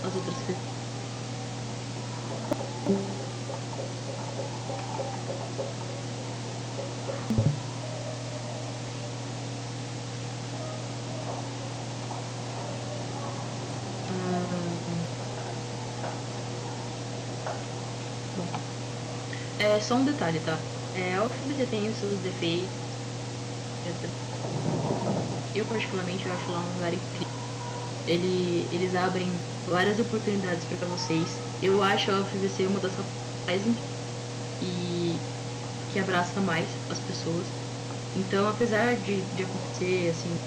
as outras coisas? Só um detalhe, tá? A UFBC tem os seus defeitos. Eu particularmente acho lá um lugar incrível. Eles abrem várias oportunidades para vocês. Eu acho a UFBC uma das mais e que abraça mais as pessoas. Então, apesar de acontecer, assim,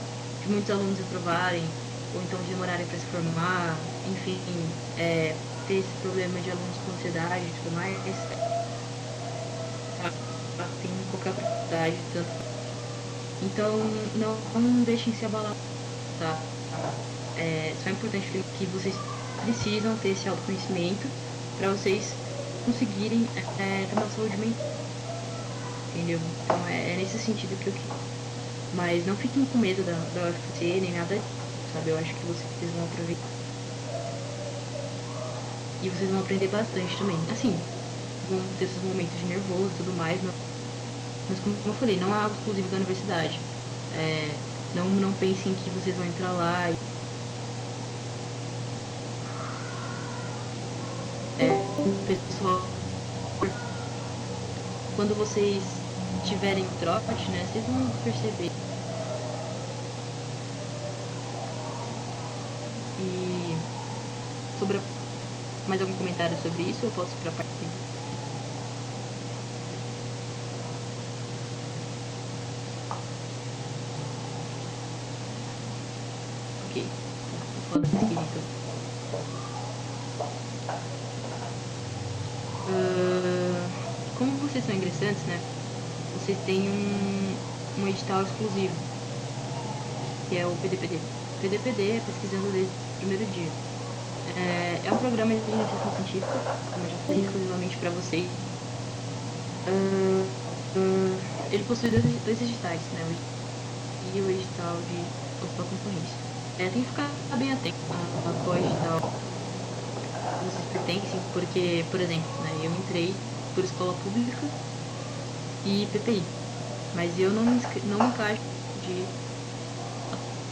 de muitos alunos reprovarem, ou então de demorarem para se formar, enfim, ter esse problema de alunos com ansiedade e tudo mais, tem qualquer oportunidade, tanto. Então, não deixem se abalar, tá? Só é importante que vocês precisam ter esse autoconhecimento para vocês conseguirem ter uma saúde mental, entendeu? Então, é nesse sentido que eu quero. Mas não fiquem com medo da UFC nem nada disso, sabe? Eu acho que vocês vão aproveitar. E vocês vão aprender bastante também. Assim, vão ter esses momentos de nervoso e tudo mais, mas como eu falei, não é algo exclusivo da universidade. Não pensem que vocês vão entrar lá e... pessoal, quando vocês tiverem trote, né, vocês vão perceber. E sobre mais algum comentário sobre isso? Eu posso ir pra parte. Ok. Vou falar desse então. Como vocês são ingressantes, né? Vocês têm um edital exclusivo, que é o PDPD. PDPD é pesquisando desde o primeiro dia. É um programa de iniciação científica, como eu já falei, exclusivamente para vocês. Ele possui dois editais, né? E o edital de hospital concorrência. Tem que ficar bem atento a qual edital vocês pertencem, porque, por exemplo, né, eu entrei por escola pública e PPI, mas eu não me encaixo de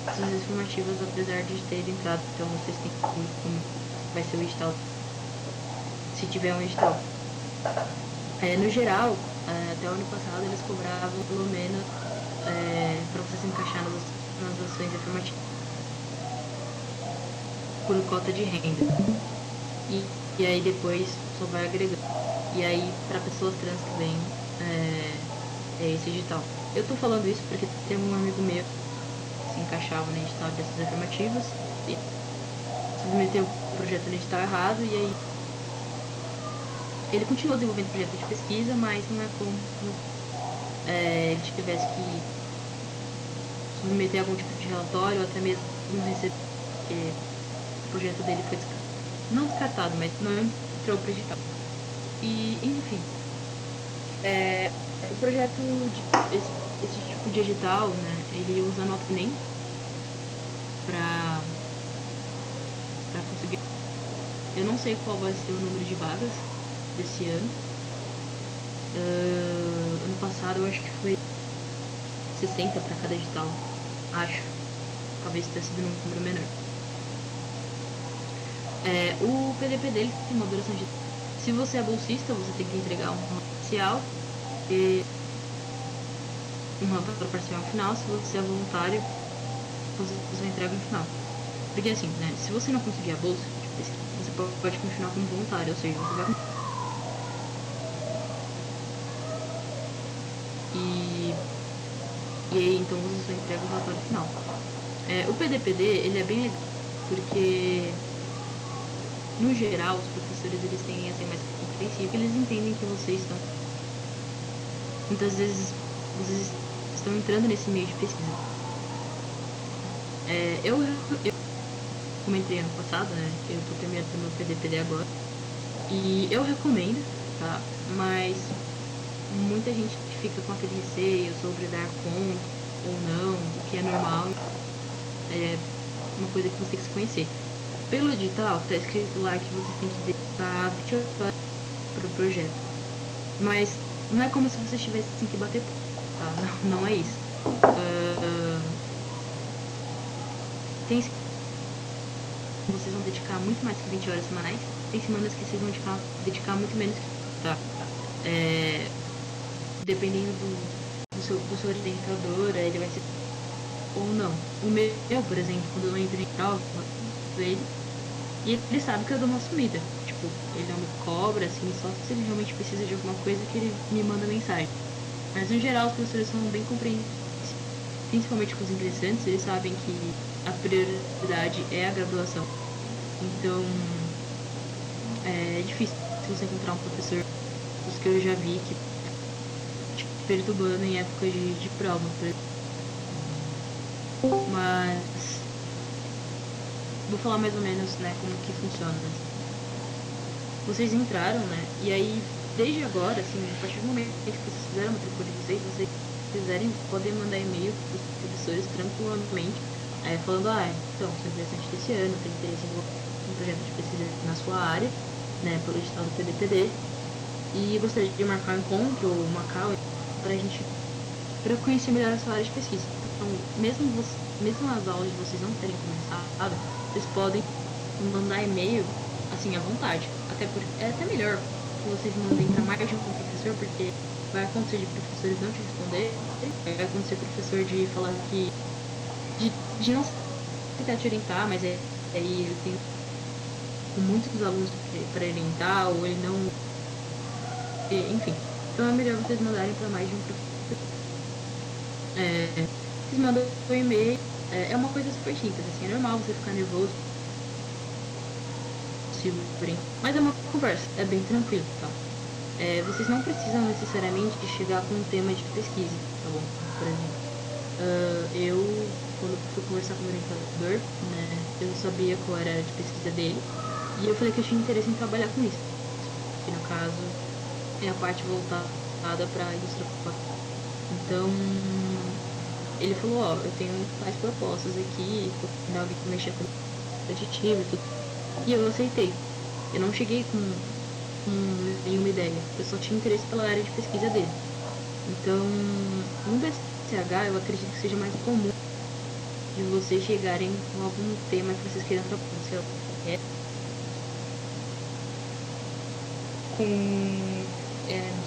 ações afirmativas, apesar de ter entrado. Então vocês têm que ver como vai ser o edital, se tiver um edital. No geral, até o ano passado eles cobravam pelo menos para você se encaixar nas ações afirmativas por cota de renda. E aí depois só vai agregando. E aí para pessoas trans que vêm esse edital. Eu tô falando isso porque tem um amigo meu que se encaixava no edital de ações afirmativas e submeteu o projeto no edital errado, e aí ele continuou desenvolvendo o projeto de pesquisa, mas não é como ele tivesse que submeter algum tipo de relatório ou até mesmo receber, porque o projeto dele foi não descartado, mas não entrou para o edital. E, enfim, o projeto, esse tipo de edital, né, ele usa a nota ENEM para conseguir. Eu não sei qual vai ser o número de vagas desse ano. Ano passado eu acho que foi 60 para cada edital, acho. Talvez tenha sido um número menor. O PDP dele tem uma duração de... Se você é bolsista, você tem que entregar um relatório parcial e um relatório parcial final. Se você é voluntário, você entrega no final. Porque assim, né, se você não conseguir a bolsa, você pode continuar como voluntário, ou seja, você vai... E aí, então, você só entrega o relatório final. O PDPD, ele é bem legal, porque, no geral, os professores, eles têm a ser mais compreensíveis, eles entendem que vocês estão... Muitas vezes, vocês estão entrando nesse meio de pesquisa. Eu comentei ano passado, né, que eu tô terminando meu PDPD agora, e eu recomendo, tá? Mas muita gente fica com aquele receio sobre dar conta ou não, o que é normal. É uma coisa que você tem que se conhecer. Pelo edital, tá escrito lá que você tem que dedicar 20 horas para o projeto. Mas não é como se você tivesse assim, que bater, tá? Não é isso. Vocês vão dedicar muito mais que 20 horas semanais. Tem semanas que vocês vão dedicar muito menos que, tá? Dependendo do seu orientador, ele vai ser ou não. O meu, por exemplo, quando eu entro em prova, ele sabe que eu dou uma sumida. Tipo, ele não me cobra, assim, só se ele realmente precisa de alguma coisa que ele me manda mensagem. Mas, no geral, os professores são bem compreensivos, principalmente com os ingressantes. Eles sabem que a prioridade é a graduação. Então, é difícil você encontrar um professor, os que eu já vi, que perturbando em época de prova, por exemplo. Mas vou falar mais ou menos, né, como que funciona, né? Vocês entraram, né, e aí desde agora, assim, a partir do momento que vocês fizeram a matrícula de vocês quiserem, podem mandar e-mail para os professores tranquilamente, falando, então, sou interessante desse ano, tenho interesse em um projeto de pesquisa na sua área, né, pelo edital do PDPD, e gostaria de marcar um encontro ou uma call para conhecer melhor a sua área de pesquisa. Então, mesmo as aulas de vocês não terem começado, vocês podem mandar e-mail, assim, à vontade. É até melhor que vocês mandem para mais de um professor, porque vai acontecer de professores não te responder, vai acontecer professor de falar que de não tentar te orientar, mas aí ele tem muitos alunos para orientar, ou ele não. Enfim. Então é melhor vocês mandarem para mais de um professor. Vocês mandam um e-mail. É uma coisa super simples, assim, é normal você ficar nervoso. Mas é uma conversa, é bem tranquilo, tá? Vocês não precisam necessariamente chegar com um tema de pesquisa, tá bom? Por exemplo, eu, quando fui conversar com o meu orientador, né, eu sabia qual era a área de pesquisa dele, e eu falei que eu tinha interesse em trabalhar com isso, que no caso é a parte voltada para a indústria. Então, ele falou, eu tenho mais propostas aqui, alguém que mexer com aditivo e tudo, e eu aceitei. Eu não cheguei com nenhuma ideia, eu só tinha interesse pela área de pesquisa dele. Então, no BCH, eu acredito que seja mais comum de vocês chegarem com algum tema que vocês queiram trabalhar. Não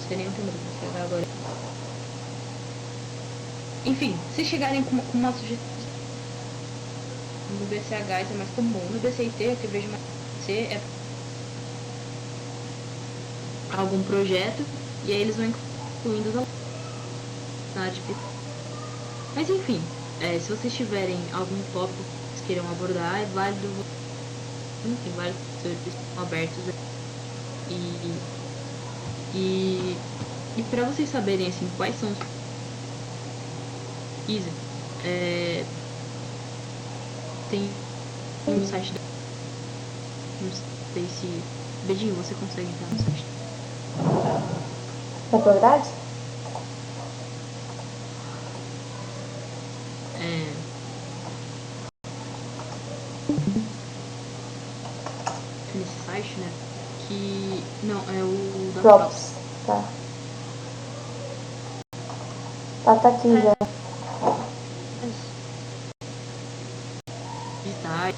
sei nem o tema do BCH agora. Enfim, se chegarem com uma sugestão no BCH, isso é mais comum. No BCIT, o que eu vejo mais é algum projeto, e aí eles vão incluindo os alunos na área de pesquisa. Mas enfim, se vocês tiverem algum tópico que vocês queiram abordar, é válido. Enfim, vários professores estão abertos. E para vocês saberem assim, quais são os pesquisas, tem um site da. Não sei se. Beijinho, você consegue entrar no site? É verdade? Nesse site, né? Que. Não, é o da Props. Tá. Tá aqui já. Digitais.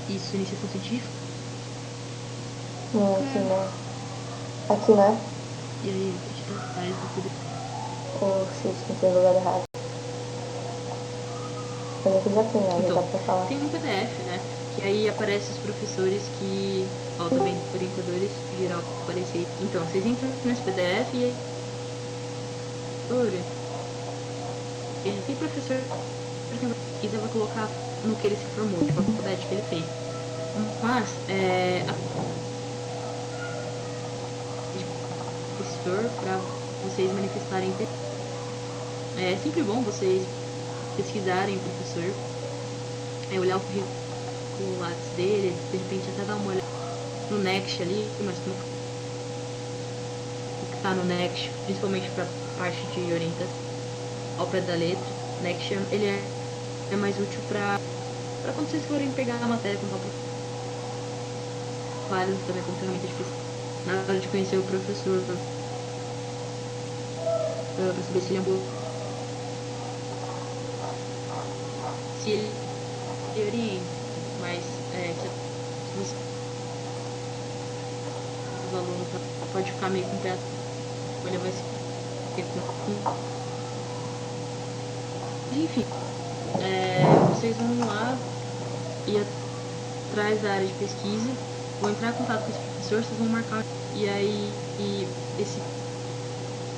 Isso, iniciação científica. Não, aqui não. Aqui, né? E aí, digitais do tudo. Shit, não tem lugar errado. Mas aqui já tem, né? Então, dá pra falar. tem um PDF, né? Que aí aparece os professores que. Também orientadores geral que aparecer. Então, vocês entram nesse PDF e aí. Ele tem professor que pesquisa vai colocar no que ele se formou, tipo a faculdade que ele fez. Mas, professor para vocês manifestarem interesse. É sempre bom vocês pesquisarem o professor, olhar o currículo Lattes dele, de repente até dar uma olhada no Next ali, mas como o que está no Next, principalmente para parte de orientação ao pé da letra. Next ele é mais útil para quando vocês forem pegar a matéria com o próprio, válido também como ferramenta de pesquisa. Na hora de conhecer o professor, para saber se ele é bom, se ele orienta, mas se você, os alunos pode ficar meio com o pé, ele vai se enfim, vocês vão lá e atrás da área de pesquisa, vão entrar em contato com esse professor, vocês vão marcar, e aí esse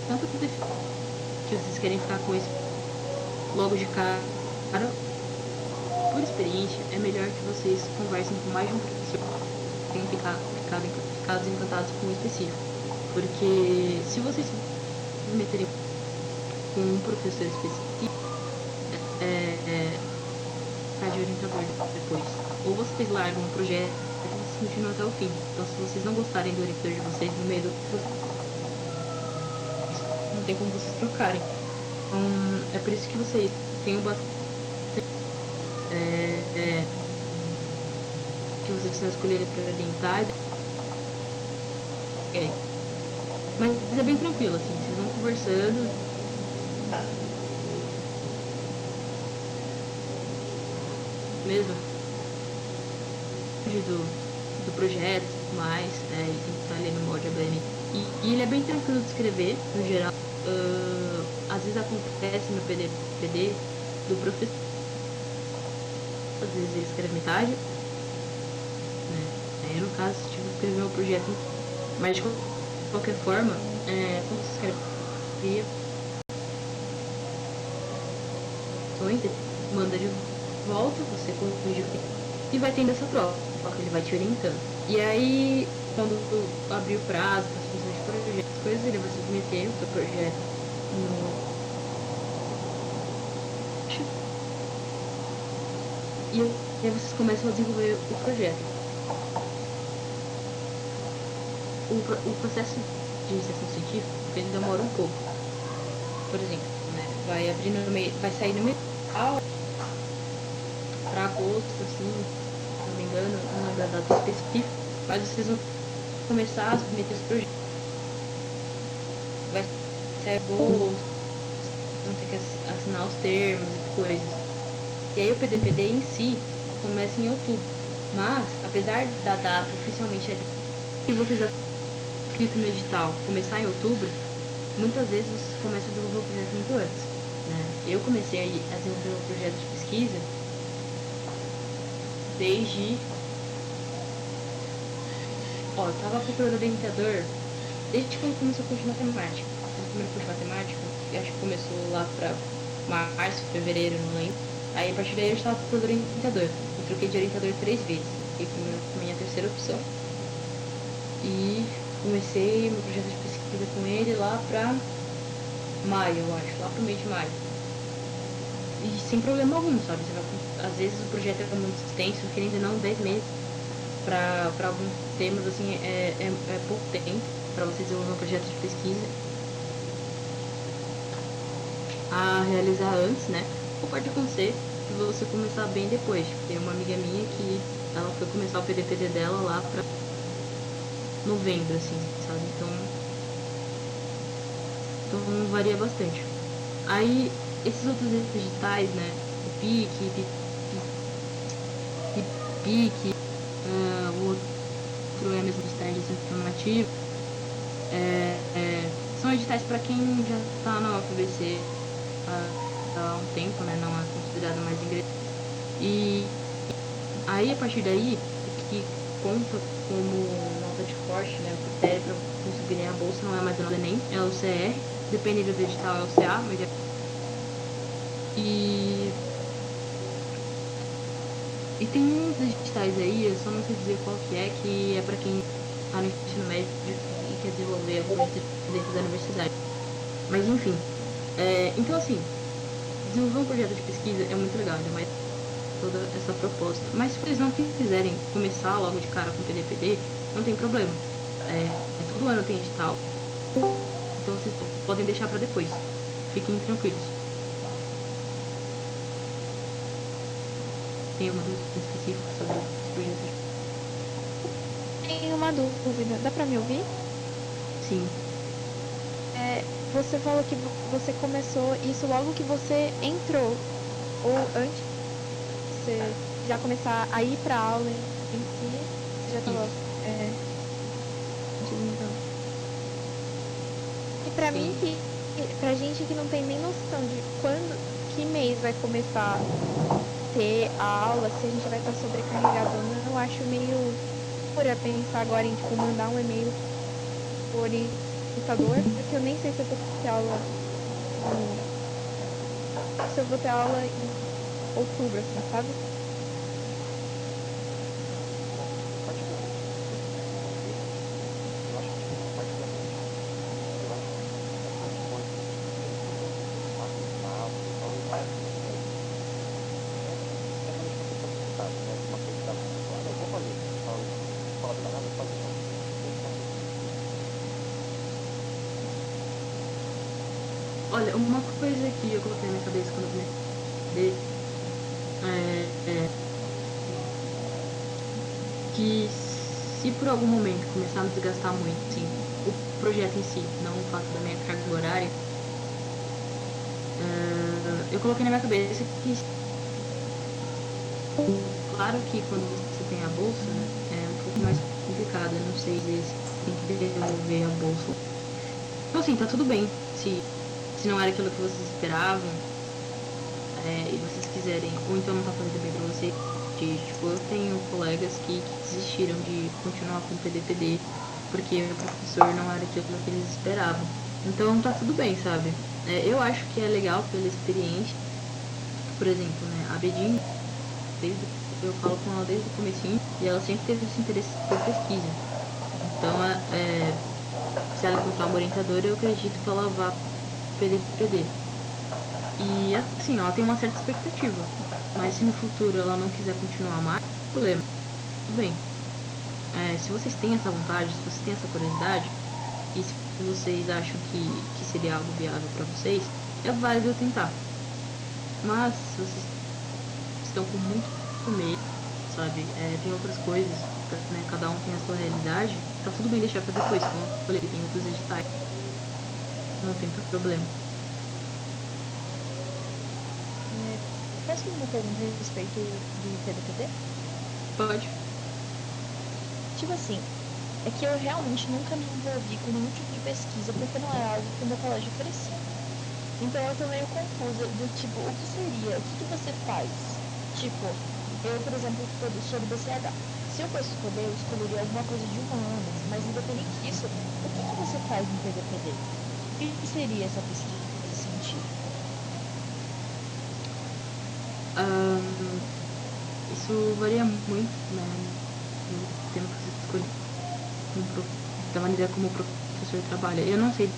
tanto que vocês querem ficar com esse logo de cara, por experiência, é melhor que vocês conversem com mais de um professor, tenham ficados encantados com o específico, porque se vocês se meterem com um professor específico, tá de orientador depois, ou vocês largam um projeto e vocês continuam até o fim. Então, se vocês não gostarem do orientador de vocês no meio do não tem como vocês trocarem. Então, é por isso que vocês tenham bastante que vocês precisam escolher para orientar. Mas é bem tranquilo, assim, vocês vão conversando. Mesmo do projeto e tudo mais, e tem que estar ali no molde ABN. E ele é bem tranquilo de escrever, no geral. Às vezes acontece no PDPD do professor, às vezes ele escreve metade, né? Aí no caso tive que escrever o projeto inteiro. Mas de qualquer forma, quando você escreve, manda de volta, você corrige e vai tendo essa troca, ele vai te orientando. E aí, quando abrir o prazo para submissão de projetos, coisas, ele vai submeter o seu projeto no. E aí vocês começam a desenvolver o projeto. O processo de iniciação científica, ele demora um pouco. Por exemplo, né, vai sair no meio para agosto, assim, se não me engano, não lembro a data específica, mas vocês vão começar a submeter os projetos. Vai sair agosto, vão ter que assinar os termos e coisas. E aí o PDPD em si começa em outubro. Mas, apesar da data oficialmente que vocês escrito no edital começar em outubro, muitas vezes vocês começam a desenvolver o projeto muito antes, né? Eu comecei a desenvolver o projeto de pesquisa desde... eu tava procurando orientador desde quando começou o curso de matemática. O primeiro curso de matemática, eu acho que começou lá pra março, fevereiro, não lembro. Aí a partir daí eu estava procurando orientador. Eu troquei de orientador 3 vezes. E foi a minha terceira opção. E comecei meu projeto de pesquisa com ele lá pra maio, eu acho. Lá pro mês de maio. E sem problema algum, sabe? Às vezes o projeto é muito extenso, querendo ou não, 10 meses. Pra alguns temas, assim, é pouco tempo pra você desenvolver um projeto de pesquisa. A realizar antes, né? Ou pode acontecer que você começar bem depois. Tem uma amiga minha que ela foi começar o PDPD dela lá pra novembro, assim, sabe? Então varia bastante. Aí, esses outros editais, né? O PIC, o outro é mesmo edital de informativo. São editais para quem já está na UFABC há um tempo, né? Não é considerado mais ingressante. E aí, a partir daí, o que conta como nota de corte, né? O critério para conseguir ganhar a bolsa não é mais a nota do Enem, é o CR. Dependendo do edital, é o CA, mas E tem uns editais aí, eu só não sei dizer qual que é para quem está no ensino médio e quer desenvolver algum projeto dentro da universidade. Mas enfim, então assim, desenvolver um projeto de pesquisa é muito legal, ainda mais toda essa proposta. Mas se vocês não quiserem começar logo de cara com o PDPD, não tem problema. Todo ano tem edital, então vocês podem deixar para depois. Fiquem tranquilos. Tem uma dúvida específica sobre os projetos? Tenho uma dúvida. Dá pra me ouvir? Sim. Você falou que você começou isso logo que você entrou. Ou antes de você já começar a ir pra aula em si, você já estava... então. E pra mim, pra gente que não tem nem noção de que mês vai começar ter a aula, se a gente vai estar sobrecarregado ou não, eu acho meio pura pensar agora em mandar um e-mail por orientador, porque eu nem sei se eu vou ter aula em outubro, assim, sabe? Olha, uma coisa que eu coloquei na minha cabeça quando eu comecei que se por algum momento começar a me desgastar muito, assim, o projeto em si, não o fato da minha carga horária, eu coloquei na minha cabeça que claro que quando você tem a bolsa, né, é um pouco mais complicado, eu não sei se tem que devolver a bolsa. Então assim, tá tudo bem. Se não era aquilo que vocês esperavam, e vocês quiserem, ou então não tá fazendo bem pra vocês. Tipo, eu tenho colegas que desistiram de continuar com o PDPD porque o professor não era aquilo que eles esperavam. Então tá tudo bem, sabe? Eu acho que é legal pela experiência. Por exemplo, né, a Bedin, eu falo com ela desde o comecinho e ela sempre teve esse interesse por pesquisa. Então, se ela encontrar uma orientadora, eu acredito que ela vá PDPD. E assim, ela tem uma certa expectativa. Mas se no futuro ela não quiser continuar mais, não tem problema. Tudo bem. Se vocês têm essa vontade, se vocês têm essa curiosidade, e se vocês acham que seria algo viável para vocês, é válido tentar. Mas se vocês estão com muito medo, sabe, tem outras coisas, né, cada um tem a sua realidade, tá tudo bem deixar para depois, como eu falei, tem outros editais. Não tem problema. Posso fazer uma pergunta a respeito do PDPD? Pode. Tipo assim, é que eu realmente nunca me envolvi com nenhum tipo de pesquisa, porque não era algo que o meu colégio oferecia. Então eu tô meio confusa do tipo, o que seria, o que você faz? Tipo, eu, por exemplo, sou do BCH. Se eu fosse escolher, eu escolheria alguma coisa de humanas, mas independente disso, o que você faz no PDPD? O que seria essa pesquisa nesse sentido? Isso varia muito, né, no tema que você escolhe, da maneira como o professor trabalha. Eu não sei.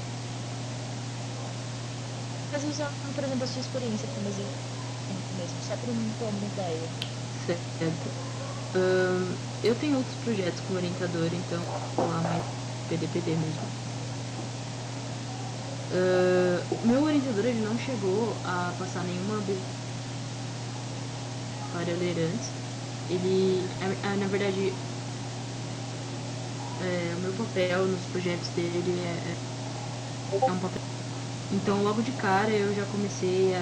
Mas usando, por exemplo, a sua experiência como exemplo mesmo, só para mim ter uma ideia. Certo. Eu tenho outros projetos como orientador, então vou lá mais PDPD mesmo. O meu orientador, ele não chegou a passar nenhuma para eu ler antes. Ele, na verdade, o meu papel nos projetos dele é um papel. Então, logo de cara, eu já comecei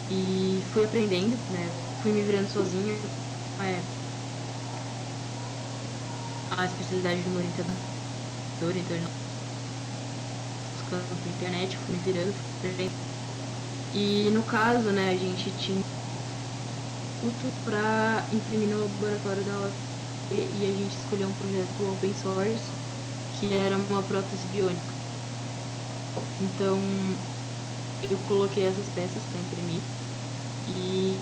e fui aprendendo, né? Fui me virando sozinha. A especialidade do meu orientador, então, buscando na internet, fui me virando, fui aprendendo. E no caso, né, a gente tinha tudo para imprimir no laboratório da UFG e a gente escolheu um projeto open source que era uma prótese biônica. Então eu coloquei essas peças para imprimir e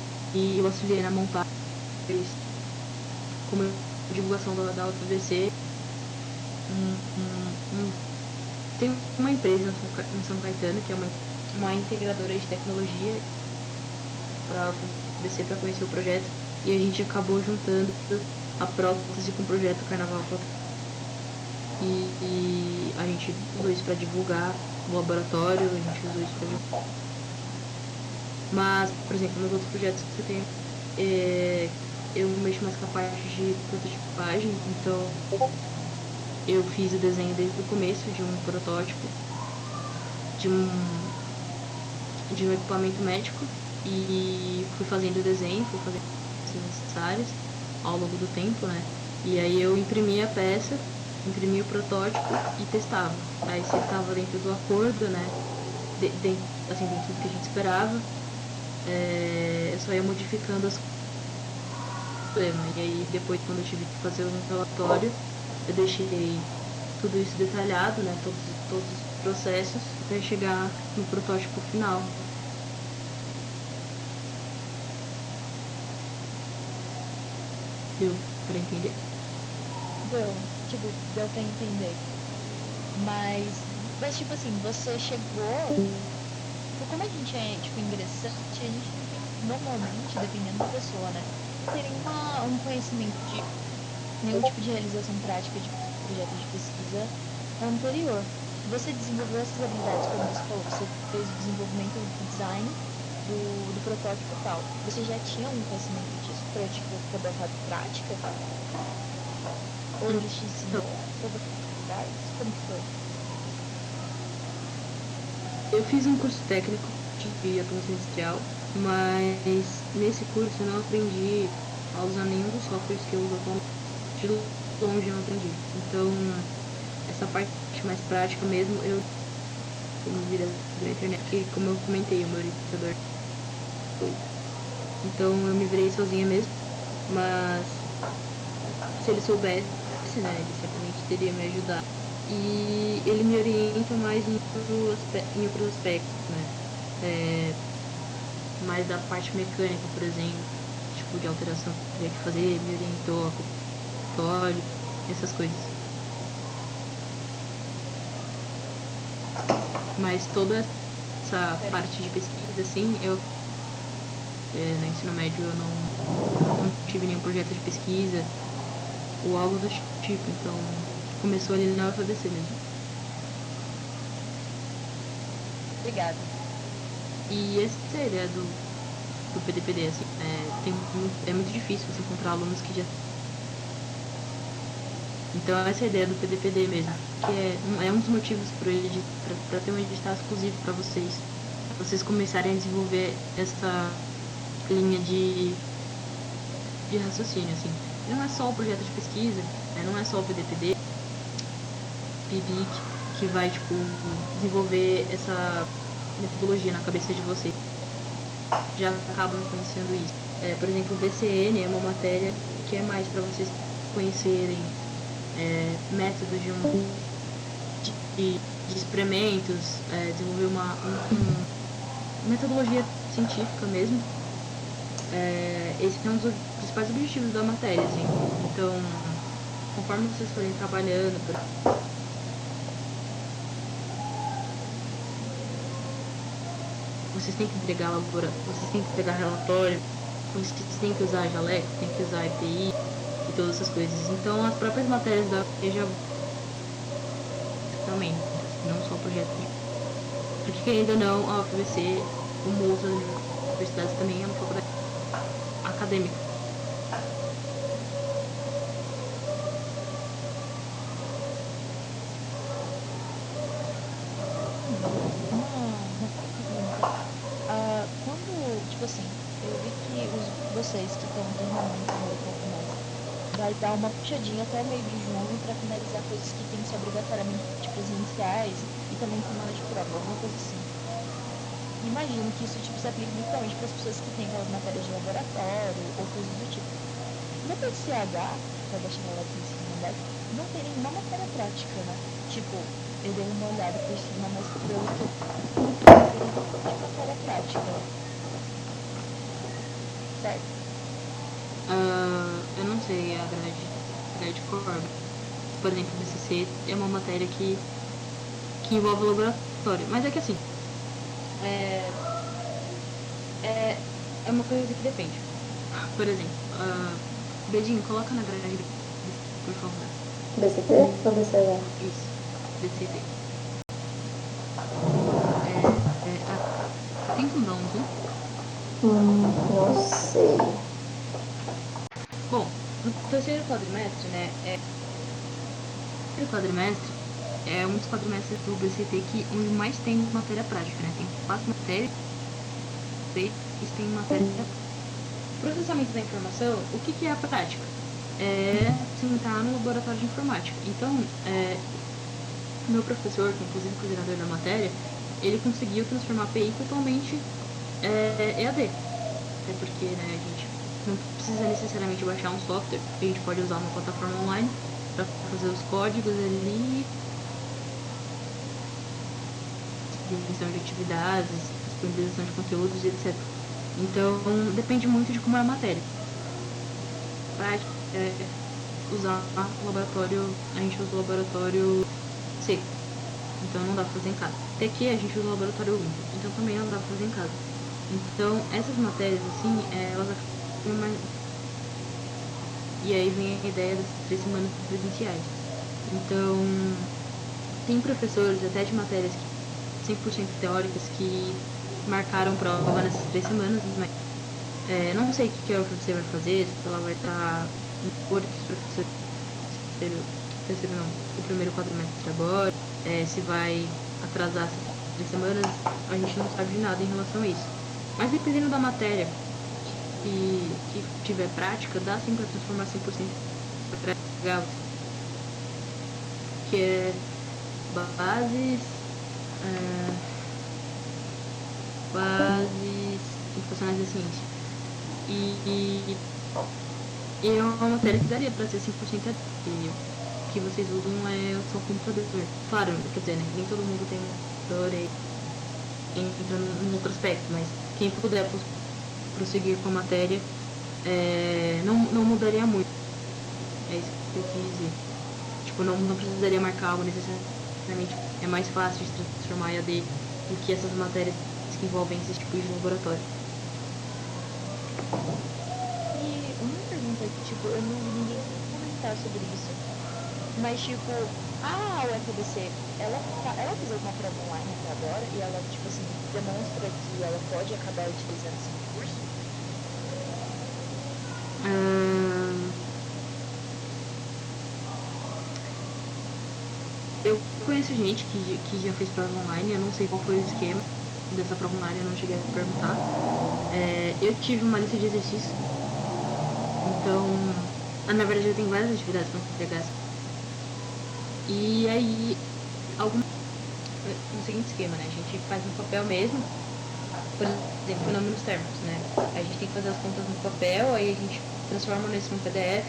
eu auxiliei na montagem, como divulgação da UFBC. Tem uma empresa em São Caetano que é uma integradora de tecnologia para UFBC para conhecer o projeto, e a gente acabou juntando a prótese com o projeto Carnaval. E a gente usou isso para divulgar o laboratório, a gente usou isso para divulgar. Mas, por exemplo, nos outros projetos que você tem, eu mexo mais com a parte de prototipagem, então eu fiz o desenho desde o começo de um protótipo de um equipamento médico e fui fazendo o desenho, fui fazendo as necessárias ao longo do tempo, né? E aí eu imprimia a peça, imprimia o protótipo e testava. Aí se estava dentro do acordo, né? Dentro do que a gente esperava, eu só ia modificando as coisas. E aí depois, quando eu tive que fazer um relatório, eu deixei tudo isso detalhado, né? Todos os processos até chegar no protótipo final. Deu pra entender? Deu pra entender. Mas tipo assim, você chegou. Como a gente é ingressante, a gente normalmente, dependendo da pessoa, né, tem um conhecimento de nenhum tipo de realização prática de projeto de pesquisa anterior. Você desenvolveu essas habilidades, como você falou, você fez o desenvolvimento do design do protótipo e tal. Você já tinha um conhecimento disso para poder usar prática? Ou ele te ensinou sobre as habilidades? Como que foi? Eu fiz um curso técnico de automação industrial, mas nesse curso eu não aprendi a usar nenhum dos softwares que eu uso atualmente. de longe eu não aprendi. Então, essa parte mais prática mesmo, eu vi da internet, que como eu comentei, o meu orientador foi. Então eu me virei sozinha mesmo, mas se ele soubesse, né, ele certamente teria me ajudado. E ele me orienta mais em outros aspectos, né? Mais da parte mecânica, por exemplo, tipo de alteração que eu teria que fazer, me orientou a óleo, essas coisas. Mas toda essa parte de pesquisa, assim, no ensino médio eu não tive nenhum projeto de pesquisa ou algo do tipo, então começou ali na UFABC mesmo. Obrigada. E essa é a ideia do PDPD, assim, é muito difícil você encontrar alunos que já... Então essa é a ideia do PDPD mesmo, que é um dos motivos para ter um edital exclusivo para vocês começarem a desenvolver essa linha de raciocínio, assim. Não é só o projeto de pesquisa, não é só o PDPD, PIBIC, que vai, tipo, desenvolver essa metodologia na cabeça de vocês. Já acabam conhecendo isso. Por exemplo, o BCN é uma matéria que é mais para vocês conhecerem métodos de experimentos, desenvolver uma metodologia científica mesmo. Esse é um dos principais objetivos da matéria, assim. Então, conforme vocês forem trabalhando, vocês têm que entregar vocês têm que entregar relatório, vocês têm que usar jaleco, têm que usar EPI e todas essas coisas. Então, as próprias matérias da já também, não só o projeto. Porque ainda não, a UFABC, como outras universidades, também é uma faculdade acadêmica. Quando, tipo assim, eu vi que vocês que estão terminando o primeiro quadrimestre vai dar uma puxadinha até meio de junho para finalizar coisas que tem que ser obrigatoriamente presenciais e também semana de prova, alguma coisa assim. Imagino que isso tipo, se aplica principalmente para as pessoas que têm aquelas matérias de laboratório ou coisas do tipo. No PCH, para deixar ela aqui em cima, não tem nenhuma matéria prática, né? Tipo, eu dei uma olhada por cima, mas pelo que eu de matéria prática. Certo? Eu não sei a grade core. Por exemplo, o BCC é uma matéria que envolve o laboratório. Mas é que assim, é uma coisa que depende. Por exemplo, Bedinho, coloca na grade, por favor. BCT ou BCH? Isso, BCT. Tem com não, viu? Não sei. Bom, no terceiro quadrimestre, né, o terceiro quadrimestre é um dos quadrimestres do BCT onde mais tem matéria prática, né? Tem 4 matérias e tem matéria processamento da informação. O que é a prática? É sentar no laboratório de informática. Então, meu professor, que é inclusive o coordenador da matéria, ele conseguiu transformar a API totalmente EAD. Até porque, né, a gente não precisa necessariamente baixar um software, a gente pode usar uma plataforma online para fazer os códigos ali, distribuição de atividades, disponibilização de conteúdos e etc. Então, depende muito de como é a matéria. Prática usar o laboratório, a gente usa o laboratório seco, então não dá pra fazer em casa. Até que a gente usa o laboratório limpo, então também não dá pra fazer em casa. Então, essas matérias, assim, elas ficam mais... E aí vem a ideia das 3 semanas presenciais. Então, tem professores até de matérias 100% teóricas que marcaram prova nessas 3 semanas, mas não sei o que a UFABC vai fazer, se ela vai estar no cor dos professores o primeiro quadrimestre agora, se vai atrasar essas 3 semanas, a gente não sabe de nada em relação a isso. Mas dependendo da matéria que tiver prática, dá sim para transformar 100% Gauss, que é bases computacionais da ciência. E é uma matéria que daria para ser 100% e o que vocês usam é só computador. Claro, quer dizer, né, nem todo mundo tem computador e entra num outro aspecto, mas quem puder prosseguir com a matéria não mudaria muito. É isso que eu quis dizer. Tipo, não precisaria marcar algo necessariamente. É mais fácil de transformar em AD do que essas matérias que envolvem esses tipos de laboratório. E uma pergunta, tipo, eu não vi ninguém comentar sobre isso, mas tipo, a UFABC, ela fez alguma prova online até agora e ela, tipo assim, demonstra que ela pode acabar utilizando esse recurso? Eu conheço gente que já fez prova online, eu não sei qual foi o esquema dessa prova online, eu não cheguei a perguntar. Eu tive uma lista de exercícios, então, na verdade eu tenho várias atividades para entregar. E aí, no seguinte esquema, né? A gente faz no papel mesmo, por exemplo, fenômenos térmicos, né? A gente tem que fazer as contas no papel, aí a gente transforma nesse num PDF,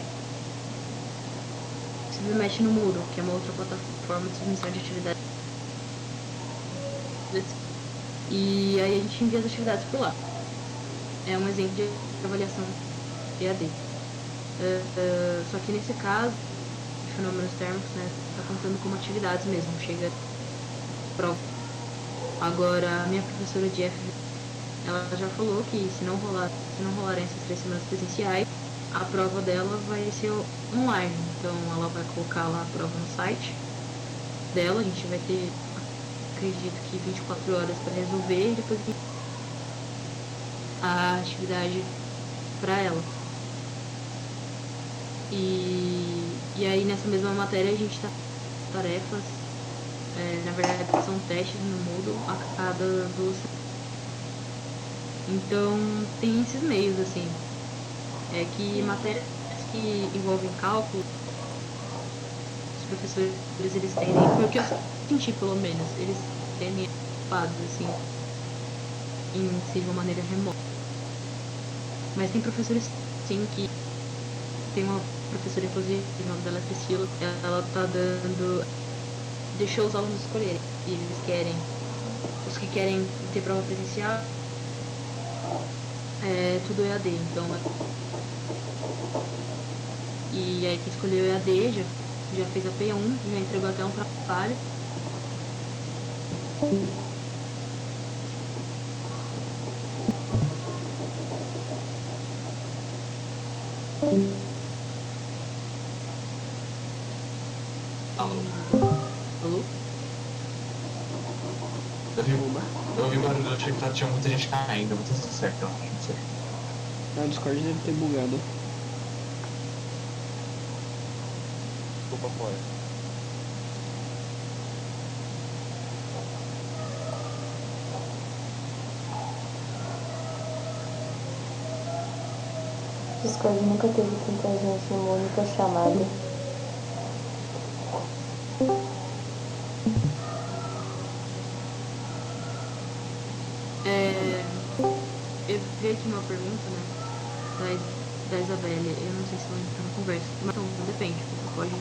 submete no Moodle, que é uma outra plataforma de submissão de atividades. E aí a gente envia as atividades por lá. É um exemplo de avaliação EAD. Só que nesse caso, fenômenos térmicos, né, tá contando como atividades mesmo, chega prova. Agora, a minha professora de FV, ela já falou que se não rolarem essas 3 semanas presenciais, a prova dela vai ser online. Então ela vai colocar lá a prova no site dela, a gente vai ter, acredito que 24 horas para resolver e depois a atividade para ela. E aí nessa mesma matéria a gente tá tarefas, na verdade são testes no Moodle a cada 2 semanas. Então tem esses meios assim. É que matérias que envolvem cálculo, os professores eles tendem, foi o que eu senti pelo menos, eles tendem ocupados assim, em ser de uma maneira remota. Mas tem professores sim que tem uma professora, inclusive, o nome dela é Priscila, ela tá dando. Deixou os alunos escolherem. E eles querem. Os que querem ter prova presencial, tudo EAD, então. E aí quem escolheu EAD já fez a P1, já entregou até um trabalho. Alô? Eu ouvi barulho, eu achei que tinha muita gente caindo, muito certo, eu acho, não sei. O Discord deve ter bugado. Desculpa fora. Discord nunca teve tanta gente numa única chamada. Eu vi aqui uma pergunta, né, da Isabelle, eu não sei se ela entra na conversa, mas então, depende, você pode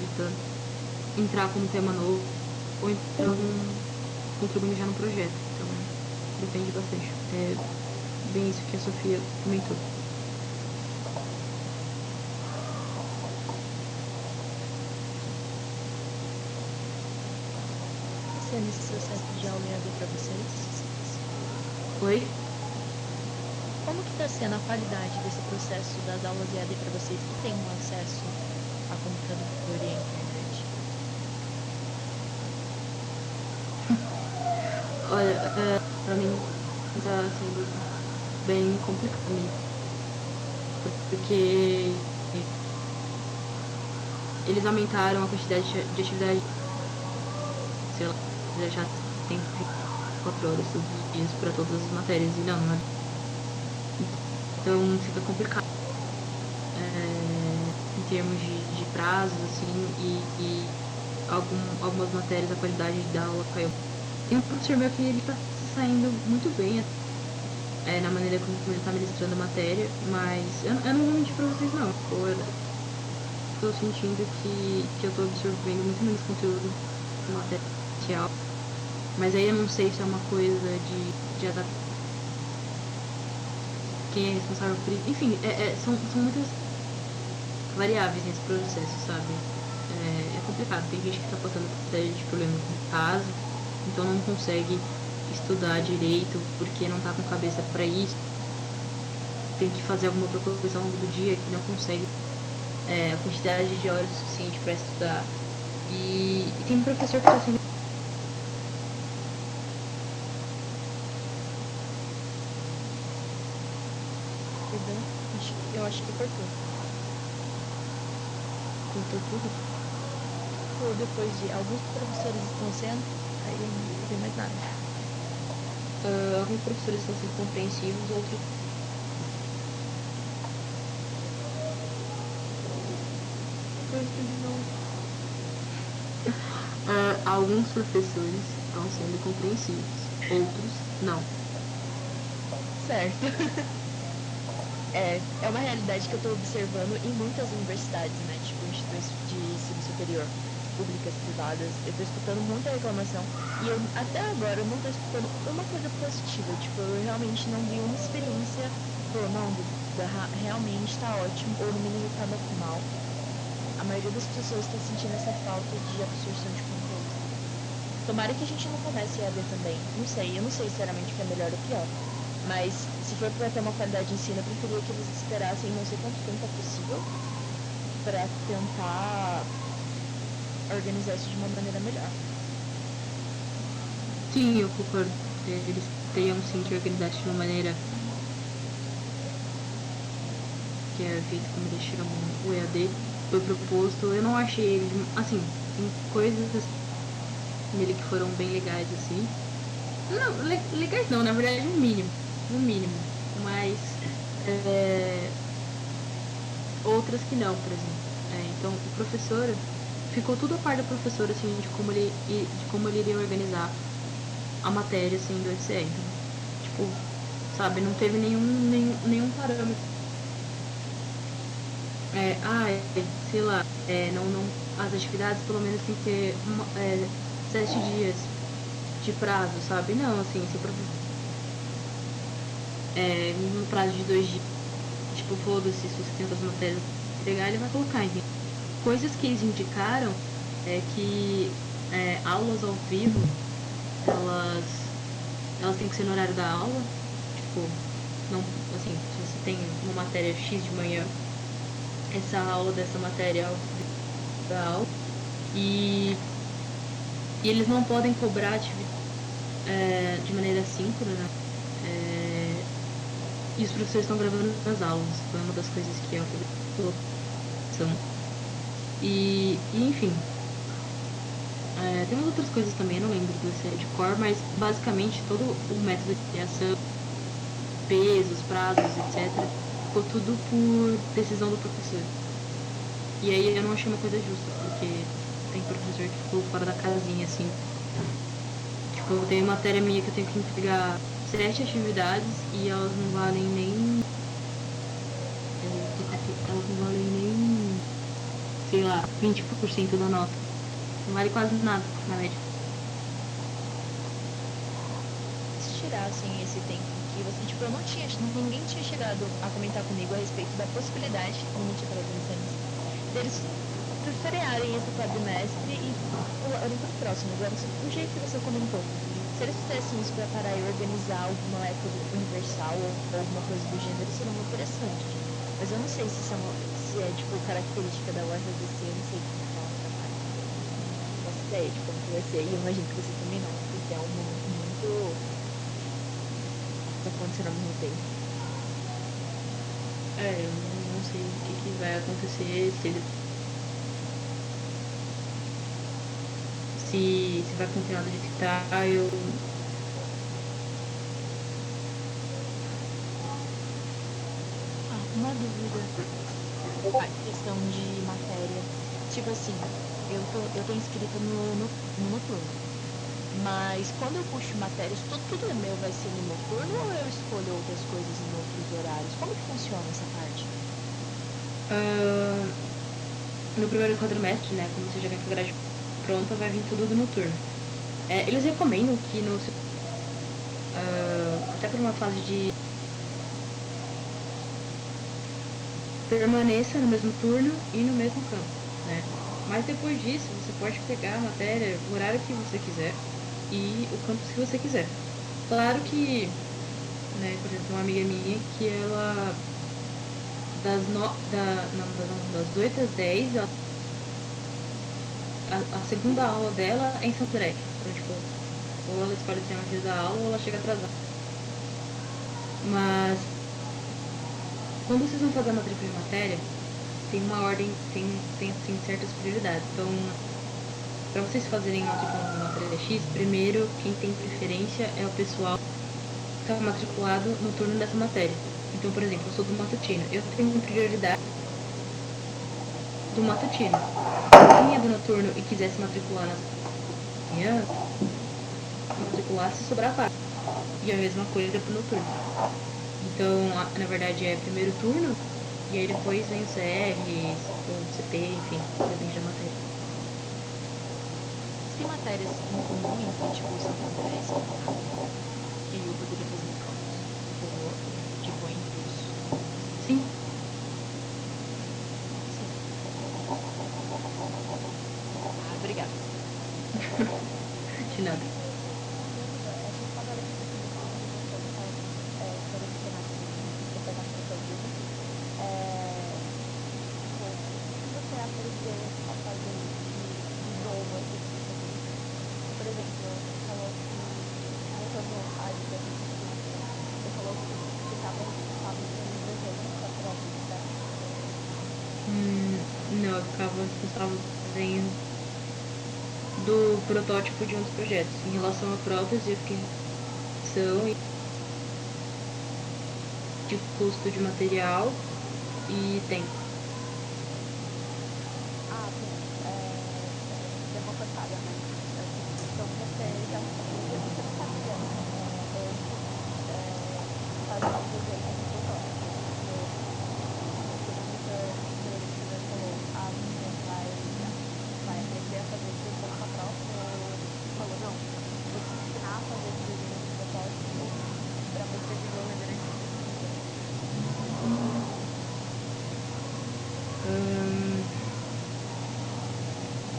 entrar como tema novo ou então contribuindo já no projeto, então depende bastante. É bem isso que a Sofia comentou. Sendo esse processo de aula EAD para vocês? Oi? Como que está sendo a qualidade desse processo das aulas EAD para vocês que têm um acesso a computador e a internet? Olha, pra mim tá sendo bem complicado, porque eles aumentaram a quantidade de atividade, sei lá, já tem 4 horas todos os dias para todas as matérias, e não é. Então fica complicado. termos de prazos, assim, e algumas matérias, a qualidade da aula caiu. Tem um professor meu que ele tá se saindo muito bem na maneira como ele tá ministrando a matéria, mas eu não vou mentir pra vocês não. Eu tô sentindo que eu tô absorvendo muito menos conteúdo de matéria, mas aí eu não sei se é uma coisa de adaptar. Quem é responsável por isso? Enfim, são muitas variáveis nesse processo, sabe? É complicado. Tem gente que tá passando por série de problemas em casa, então não consegue estudar direito porque não tá com cabeça para isso. Tem que fazer alguma outra coisa ao longo do dia que não consegue a quantidade de horas suficiente para estudar. E tem um professor que tá sendo Eu acho que cortou. Cortou tudo. Ou depois de alguns professores estão sendo, aí eu não vi mais nada. Alguns professores estão sendo compreensivos, outros alguns professores estão sendo compreensivos, outros não. Certo. É uma realidade que eu estou observando em muitas universidades, né? Tipo, instituições de ensino superior, públicas, privadas. Eu estou escutando muita reclamação e eu, até agora, eu não estou escutando uma coisa positiva. Tipo, eu realmente não vi uma experiência, não, realmente está ótimo, ou no mínimo está mal. A maioria das pessoas está sentindo essa falta de absorção de conteúdo. Tomara que a gente não comece a ver também. Não sei, eu não sei sinceramente o que é melhor ou pior. Mas se for para ter uma qualidade de ensino, eu preferia que eles esperassem não sei quanto tempo é possível para tentar organizar isso de uma maneira melhor. Sim, eu concordo. Eles teriam sim que organizar isso de uma maneira que é feito como eles chamam o EAD. Foi proposto, eu não achei ele, assim, tem coisas nele que foram bem legais, assim. Não, legais não, na verdade no mínimo, mas outras que não, por exemplo. Então o professor, ficou tudo a par da professora, assim, de como ele iria organizar a matéria, assim, do ECE. Então, tipo, sabe, não teve nenhum parâmetro. Sei lá, as atividades pelo menos tem que ter 7 dias de prazo, sabe? Não, assim, se o professor no prazo de 2 dias, tipo, foda-se, se você tem outras matérias pra entregar, ele vai colocar, enfim. Coisas que eles indicaram é que aulas ao vivo, elas têm que ser no horário da aula, tipo, não, assim, se você tem uma matéria X de manhã, essa aula dessa matéria da aula, e eles não podem cobrar atividade de maneira síncrona, e os professores estão gravando as aulas. Foi uma das coisas que eu são. E enfim, tem umas outras coisas também, não lembro do ECE de cor, mas basicamente todo o método de criação, pesos, prazos, etc., ficou tudo por decisão do professor. E aí eu não achei uma coisa justa, porque tem professor que ficou fora da casinha, assim. Tipo, eu tenho matéria minha que eu tenho que entregar 7 atividades e elas não valem nem, sei lá, 20% da nota. Não vale quase nada, na média. Se tirassem esse tempo que você, tipo, ninguém tinha chegado a comentar comigo a respeito da possibilidade, como tinha falado deles frearem esse quadrimestre e olhem para o próximo. Agora, do jeito que você comentou, se eles fizessem isso para parar e organizar algum método universal ou alguma coisa do gênero, seria muito interessante. Mas eu não sei se tipo, característica da UFABC, eu não sei como ela trabalha. Não faço ideia de como que vai ser, e eu imagino que você também não, porque é um momento muito... tá acontecendo ao mesmo tempo. Eu não sei o que vai acontecer, se vai continuar do jeito que tá, Uma dúvida. a questão de matéria. Tipo assim, eu tô inscrita no noturno. Mas quando eu puxo matérias, tudo meu vai ser no noturno ou eu escolho outras coisas em outros horários? Como que funciona essa parte? No primeiro quadrimestre, né, quando você já vem com a grade pronta, vai vir tudo do noturno. Eles recomendam que até por uma fase de permaneça no mesmo turno e no mesmo campo, né? Mas depois disso, você pode pegar a matéria, o horário que você quiser e o campus que você quiser. Claro que, né, por exemplo, uma amiga minha que ela das 8 às 10, a segunda aula dela é em Santo André. Então, tipo, ou ela escolhe ter uma dia da aula ou ela chega atrasada. Mas quando vocês vão fazer a matrícula de matéria, tem uma ordem, tem assim, certas prioridades. Então, para vocês fazerem matrícula de matéria X, primeiro quem tem preferência é o pessoal que está matriculado no turno dessa matéria. Então, por exemplo, eu sou do matutino, eu tenho prioridade do matutino. Quem é do noturno e quiser se matricular na manhã, matricular se sobrar vaga. E a mesma coisa pro noturno. Então, na verdade, é primeiro turno, e aí depois vem o CR, o CP, enfim, depende da matéria. Tem matérias em comum entre, tipo, Santo André e São Paulo, que eu poderia fazer em campus, tipo, entre os... Sim. Sim. Ah, obrigada. De nada. Não, eu ficava responsável pelo desenho do protótipo de um dos projetos. Em relação à prótese, eu fiquei em edição de custo de material e tempo.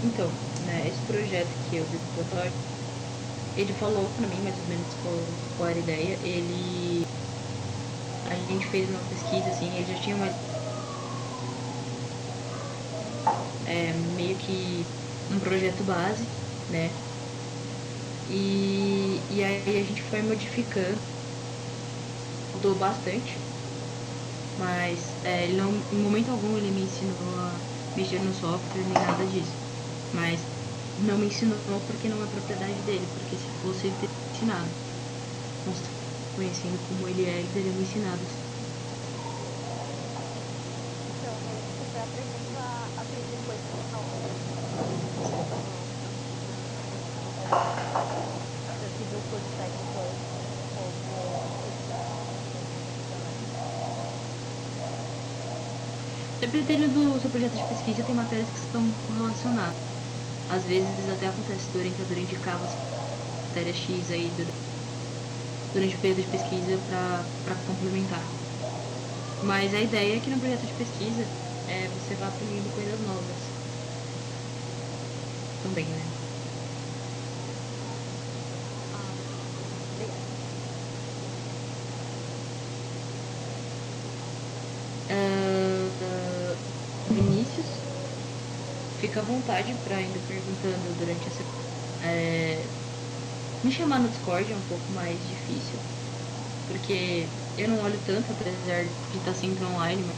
Então, né, esse projeto que eu vi do protótipo, ele falou pra mim mais ou menos qual era a ideia. A gente fez uma pesquisa, assim, ele já tinha meio que um projeto base, né? E aí a gente foi modificando, mudou bastante, mas ele não, em momento algum ele me ensinou a mexer no software nem nada disso. Mas não me ensinou porque não é propriedade dele, porque se fosse ele teria ensinado. Conhecendo como ele é, ele teria me ensinado. Então, você foi aprendendo a aprender coisas novas. Eu fiz um curso técnico Dependendo do seu projeto de pesquisa, tem matérias que estão correlacionadas. Às vezes até acontece do orientador indicar a matéria X aí durante o período de pesquisa para complementar. Mas a ideia é que no projeto de pesquisa você vá aprendendo coisas novas. Também, né? Vinícius, fica à vontade para ir perguntando durante me chamar no Discord é um pouco mais difícil, porque eu não olho tanto, apesar de estar sempre online, no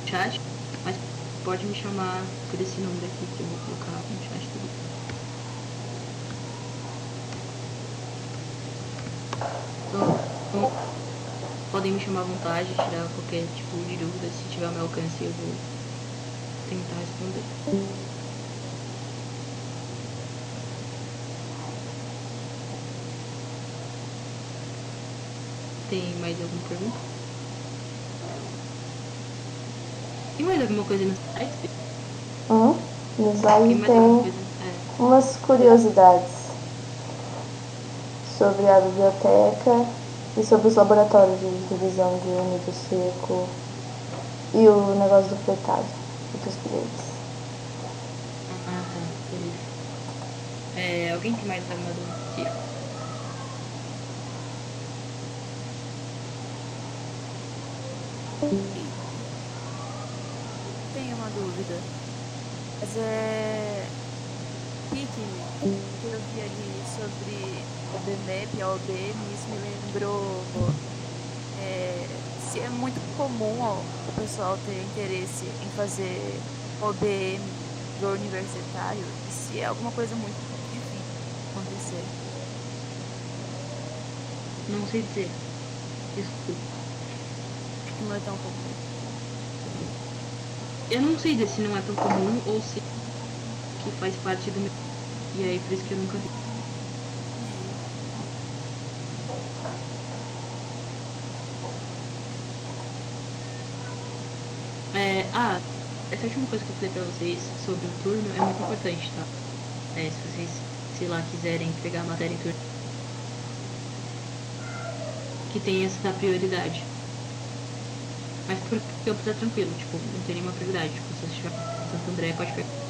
chat, mas pode me chamar por esse número aqui que eu vou colocar no chat também. Então, podem me chamar à vontade, tirar qualquer tipo de dúvida. Se tiver ao meu alcance, eu vou tentar responder. Tem mais alguma pergunta? Tem mais alguma coisa no site? No slide Tem mais alguma tem coisa? umas curiosidades sobre a biblioteca e sobre os laboratórios de divisão de úmido seco e o negócio do fretado e dos bilhetes. Ah, tá. Beleza. Alguém tem mais alguma dúvida? Tenho uma dúvida. Mas que eu vi ali sobre o BMEP, a OBM, isso me lembrou se é muito comum o pessoal ter interesse em fazer OBM do universitário e se é alguma coisa muito difícil de acontecer. Não sei dizer. Desculpa. Acho que não é tão comum. Eu não sei se não é tão comum ou se que faz parte do meu. E aí por isso que eu nunca vi. Essa última coisa que eu falei pra vocês sobre o turno é muito importante, tá? Se vocês, sei lá, quiserem pegar a matéria em turno, que tem essa prioridade. Mas por campus é tranquilo, tipo, não tem nenhuma prioridade. Tipo, se você estiver em Santo André, pode pegar.